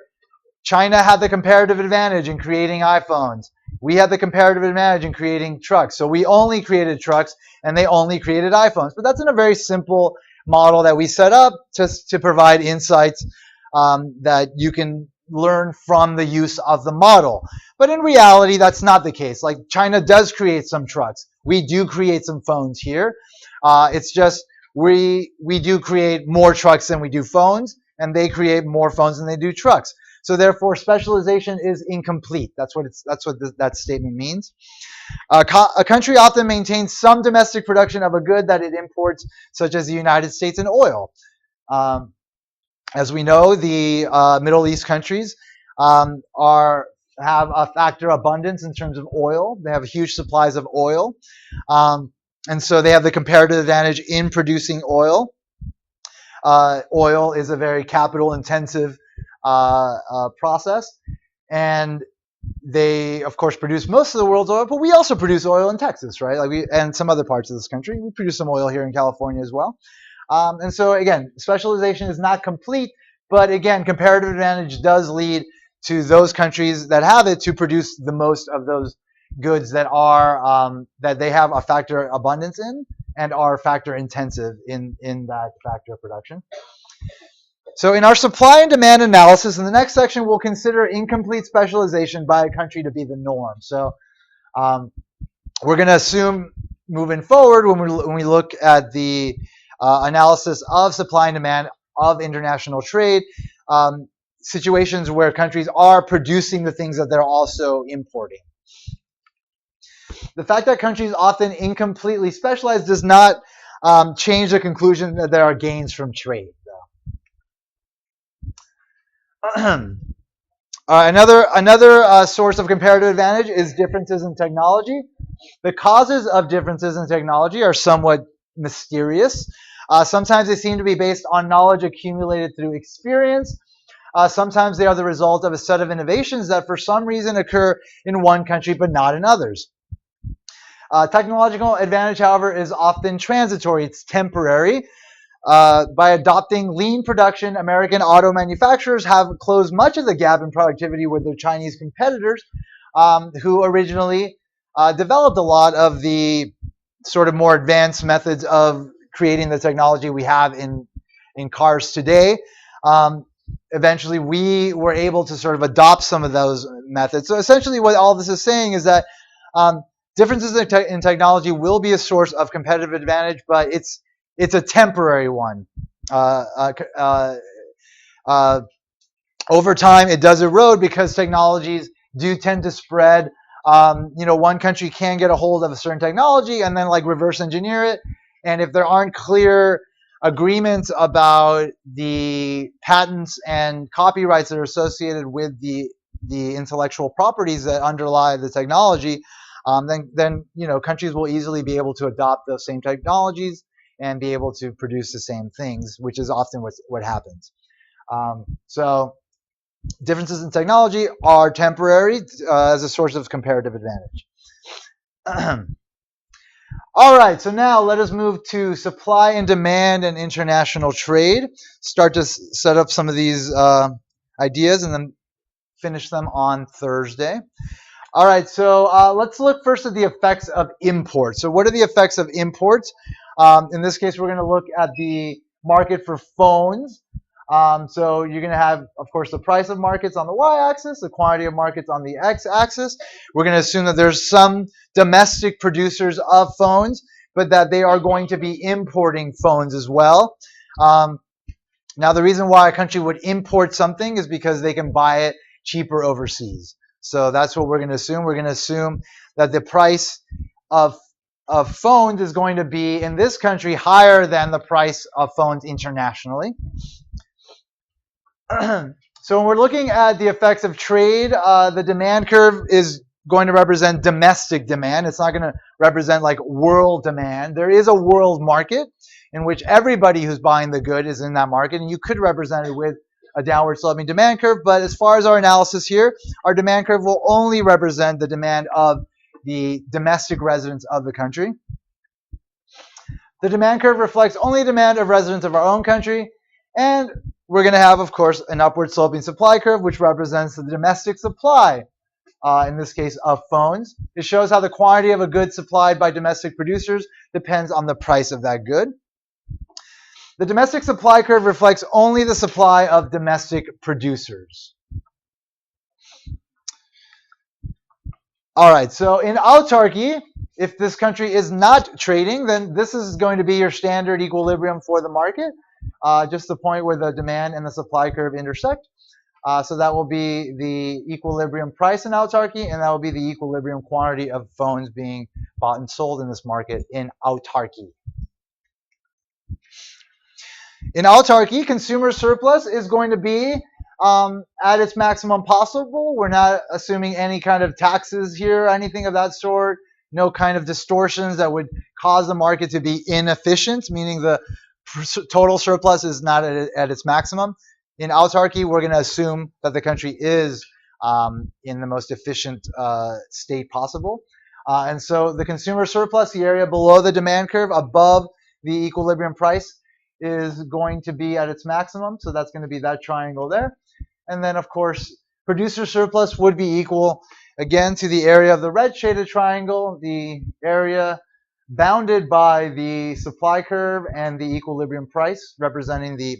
China had the comparative advantage in creating iPhones. We had the comparative advantage in creating trucks. So we only created trucks and they only created iPhones. But that's in a very simple model that we set up just to provide insights that you can learn from the use of the model. But in reality, that's not the case. Like China does create some trucks. We do create some phones here. It's just we do create more trucks than we do phones, and they create more phones than they do trucks. So therefore, specialization is incomplete. That's what that statement means. A country often maintains some domestic production of a good that it imports, such as the United States and oil. As we know, the Middle East countries have a factor abundance in terms of oil. They have huge supplies of oil. And so they have the comparative advantage in producing oil. Oil is a very capital intensive process, and they of course produce most of the world's oil, but we also produce oil in Texas, right? And some other parts of this country. We produce some oil here in California as well. And so again, specialization is not complete, but again, comparative advantage does lead to those countries that have it to produce the most of those goods that are that they have a factor abundance in and are factor intensive in that factor of production. So in our supply and demand analysis, in the next section, we'll consider incomplete specialization by a country to be the norm. So we're going to assume moving forward when we look at the analysis of supply and demand of international trade, situations where countries are producing the things that they're also importing. The fact that countries often incompletely specialize does not change the conclusion that there are gains from trade. Another source of comparative advantage is differences in technology. The causes of differences in technology are somewhat mysterious. Sometimes they seem to be based on knowledge accumulated through experience. Sometimes they are the result of a set of innovations that for some reason occur in one country but not in others. Technological advantage, however, is often transitory. It's temporary. By adopting lean production, American auto manufacturers have closed much of the gap in productivity with their Chinese competitors, who originally developed a lot of the sort of more advanced methods of creating the technology we have in cars today. Eventually, we were able to sort of adopt some of those methods. So essentially what all this is saying is that differences in technology will be a source of competitive advantage, but it's a temporary one. Over time, it does erode because technologies do tend to spread. One country can get a hold of a certain technology and then like reverse engineer it. And if there aren't clear agreements about the patents and copyrights that are associated with the intellectual properties that underlie the technology, then countries will easily be able to adopt those same technologies and be able to produce the same things, which is often what happens. So differences in technology are temporary as a source of comparative advantage. All right, so now let us move to supply and demand and international trade. Start to set up some of these ideas and then finish them on Thursday. All right, so let's look first at the effects of imports. So what are the effects of imports? In this case, we're going to look at the market for phones. So you're going to have, of course, the price of markets on the y-axis, the quantity of markets on the x-axis. We're going to assume that there's some domestic producers of phones, but that they are going to be importing phones as well. Now, the reason why a country would import something is because they can buy it cheaper overseas. So that's what we're going to assume. We're going to assume that the price of phones is going to be in this country higher than the price of phones internationally. So when we're looking at the effects of trade, the demand curve is going to represent domestic demand. It's not going to represent like world demand. There is a world market in which everybody who's buying the good is in that market, and you could represent it with a downward sloping demand curve. But as far as our analysis here, our demand curve will only represent the demand of the domestic residents of the country. The demand curve reflects only demand of residents of our own country, and we're going to have, of course, an upward sloping supply curve, which represents the domestic supply, in this case, of phones. It shows how the quantity of a good supplied by domestic producers depends on the price of that good. The domestic supply curve reflects only the supply of domestic producers. All right, so in autarky, if this country is not trading, then this is going to be your standard equilibrium for the market, just the point where the demand and the supply curve intersect. So that will be the equilibrium price in autarky, and that will be the equilibrium quantity of phones being bought and sold in this market in autarky. In autarky, consumer surplus is going to be at its maximum possible. We're not assuming any kind of taxes here, anything of that sort. No kind of distortions that would cause the market to be inefficient, meaning the total surplus is not at its maximum. In autarky, we're going to assume that the country is in the most efficient state possible. And so the consumer surplus, the area below the demand curve, above the equilibrium price, is going to be at its maximum. So that's going to be that triangle there. And then, of course, producer surplus would be equal, again, to the area of the red shaded triangle, the area bounded by the supply curve and the equilibrium price, representing the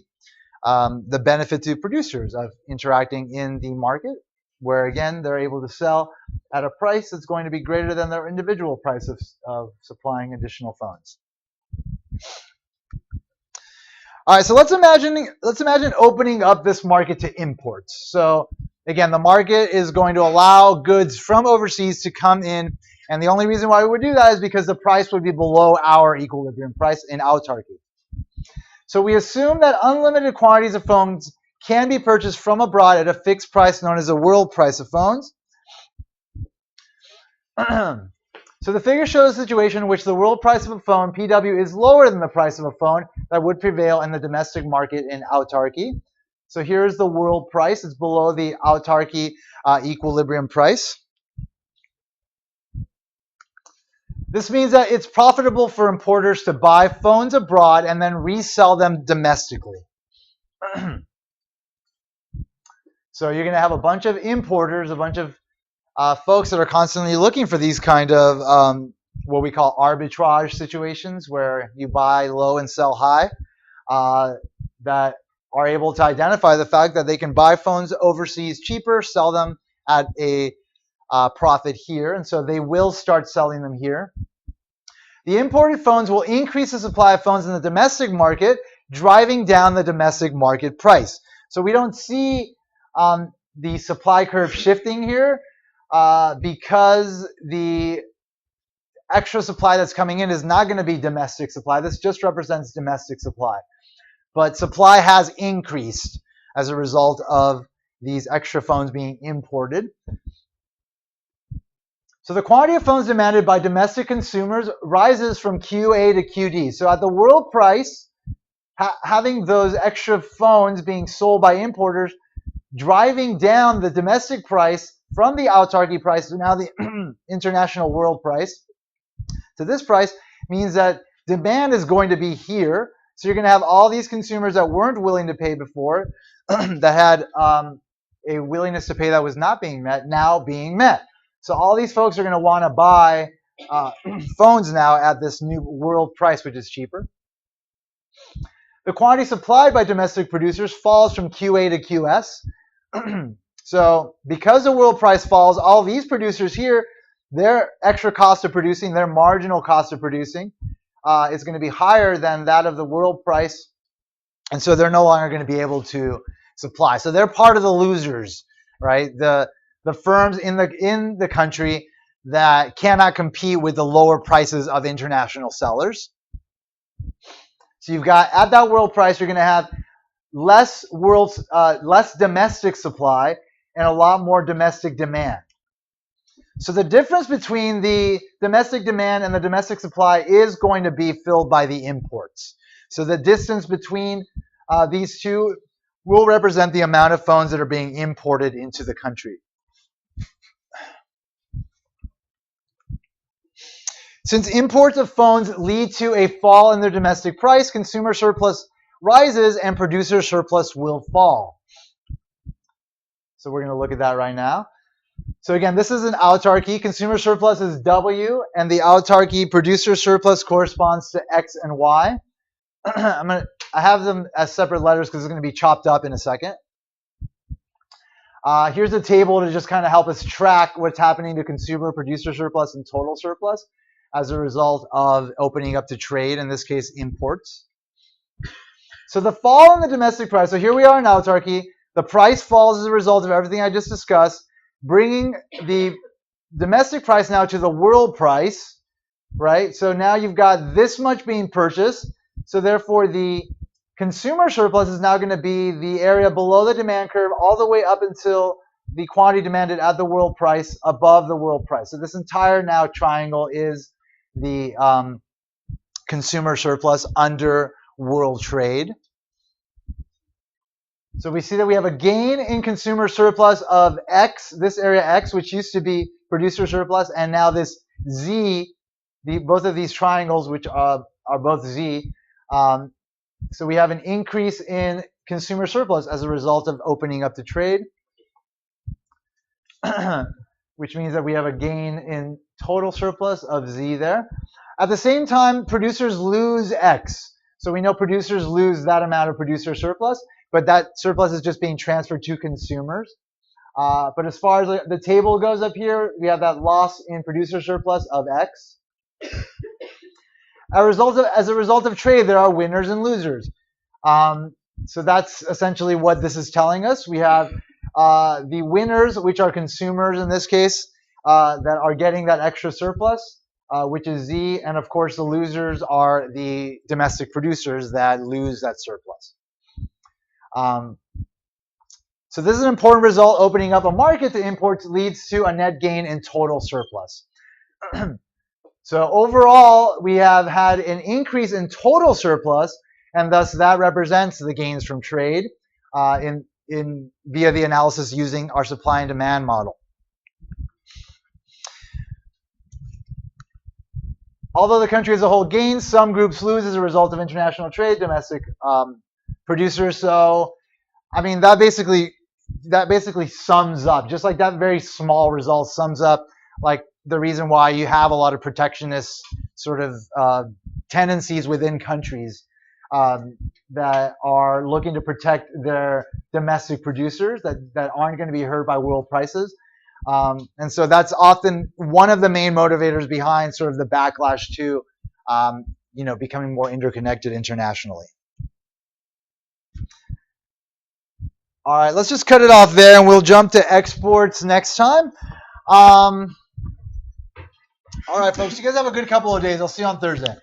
benefit to producers of interacting in the market, where, again, they're able to sell at a price that's going to be greater than their individual price of supplying additional phones. All right, so let's imagine opening up this market to imports. So again, the market is going to allow goods from overseas to come in, and the only reason why we would do that is because the price would be below our equilibrium price in autarky. So we assume that unlimited quantities of phones can be purchased from abroad at a fixed price known as the world price of phones. So the figure shows a situation in which the world price of a phone, PW, is lower than the price of a phone that would prevail in the domestic market in autarky. So here's the world price. It's below the autarky equilibrium price. This means that it's profitable for importers to buy phones abroad and then resell them domestically. So you're going to have a bunch of importers, a bunch of folks that are constantly looking for these kind of what we call arbitrage situations, where you buy low and sell high, that are able to identify the fact that they can buy phones overseas cheaper, sell them at a profit here, and so they will start selling them here. The imported phones will increase the supply of phones in the domestic market, driving down the domestic market price. So we don't see the supply curve shifting here because the extra supply that's coming in is not going to be domestic supply. This just represents domestic supply. But supply has increased as a result of these extra phones being imported. So the quantity of phones demanded by domestic consumers rises from QA to QD. So at the world price, having those extra phones being sold by importers, driving down the domestic price from the autarky price to now the international world price to this price, means that demand is going to be here. So you're going to have all these consumers that weren't willing to pay before, that had a willingness to pay that was not being met, now being met. So all these folks are going to want to buy phones now at this new world price, which is cheaper. The quantity supplied by domestic producers falls from QA to QS. So because the world price falls, all these producers here, their extra cost of producing, their marginal cost of producing is going to be higher than that of the world price. And so they're no longer going to be able to supply. So they're part of the losers, right? The firms in the country that cannot compete with the lower prices of international sellers. So you've got, at that world price, you're going to have less domestic supply and a lot more domestic demand. So the difference between the domestic demand and the domestic supply is going to be filled by the imports. So the distance between these two will represent the amount of phones that are being imported into the country. Since imports of phones lead to a fall in their domestic price, consumer surplus rises and producer surplus will fall. So we're going to look at that right now. So again, this is an autarky. Consumer surplus is W, and the autarky producer surplus corresponds to X and Y. I have them as separate letters because it's going to be chopped up in a second. Here's a table to just kind of help us track what's happening to consumer, producer surplus, and total surplus as a result of opening up to trade, in this case, imports. So the fall in the domestic price, so here we are in autarky. The price falls as a result of everything I just discussed, bringing the domestic price now to the world price, right? So now you've got this much being purchased. So therefore, the consumer surplus is now going to be the area below the demand curve all the way up until the quantity demanded at the world price above the world price. So this entire now triangle is the consumer surplus under world trade. So we see that we have a gain in consumer surplus of X, this area X, which used to be producer surplus, and now this Z, both of these triangles, which are both Z. So we have an increase in consumer surplus as a result of opening up to trade, which means that we have a gain in total surplus of Z there. At the same time, producers lose X. So we know producers lose that amount of producer surplus, but that surplus is just being transferred to consumers. But as far as the table goes up here, we have that loss in producer surplus of X. As a result of trade, there are winners and losers. So that's essentially what this is telling us. We have the winners, which are consumers in this case, that are getting that extra surplus, which is Z. And of course, the losers are the domestic producers that lose that surplus. So this is an important result. Opening up a market to imports leads to a net gain in total surplus. So overall, we have had an increase in total surplus, and thus that represents the gains from trade via the analysis using our supply and demand model. Although the country as a whole gains, some groups lose as a result of international trade, domestic producers. So, I mean, that basically sums up, just like that very small result sums up like the reason why you have a lot of protectionist sort of tendencies within countries that are looking to protect their domestic producers that aren't going to be hurt by world prices. And so that's often one of the main motivators behind sort of the backlash to becoming more interconnected internationally. All right, let's just cut it off there, and we'll jump to exports next time. All right, folks, you guys have a good couple of days. I'll see you on Thursday.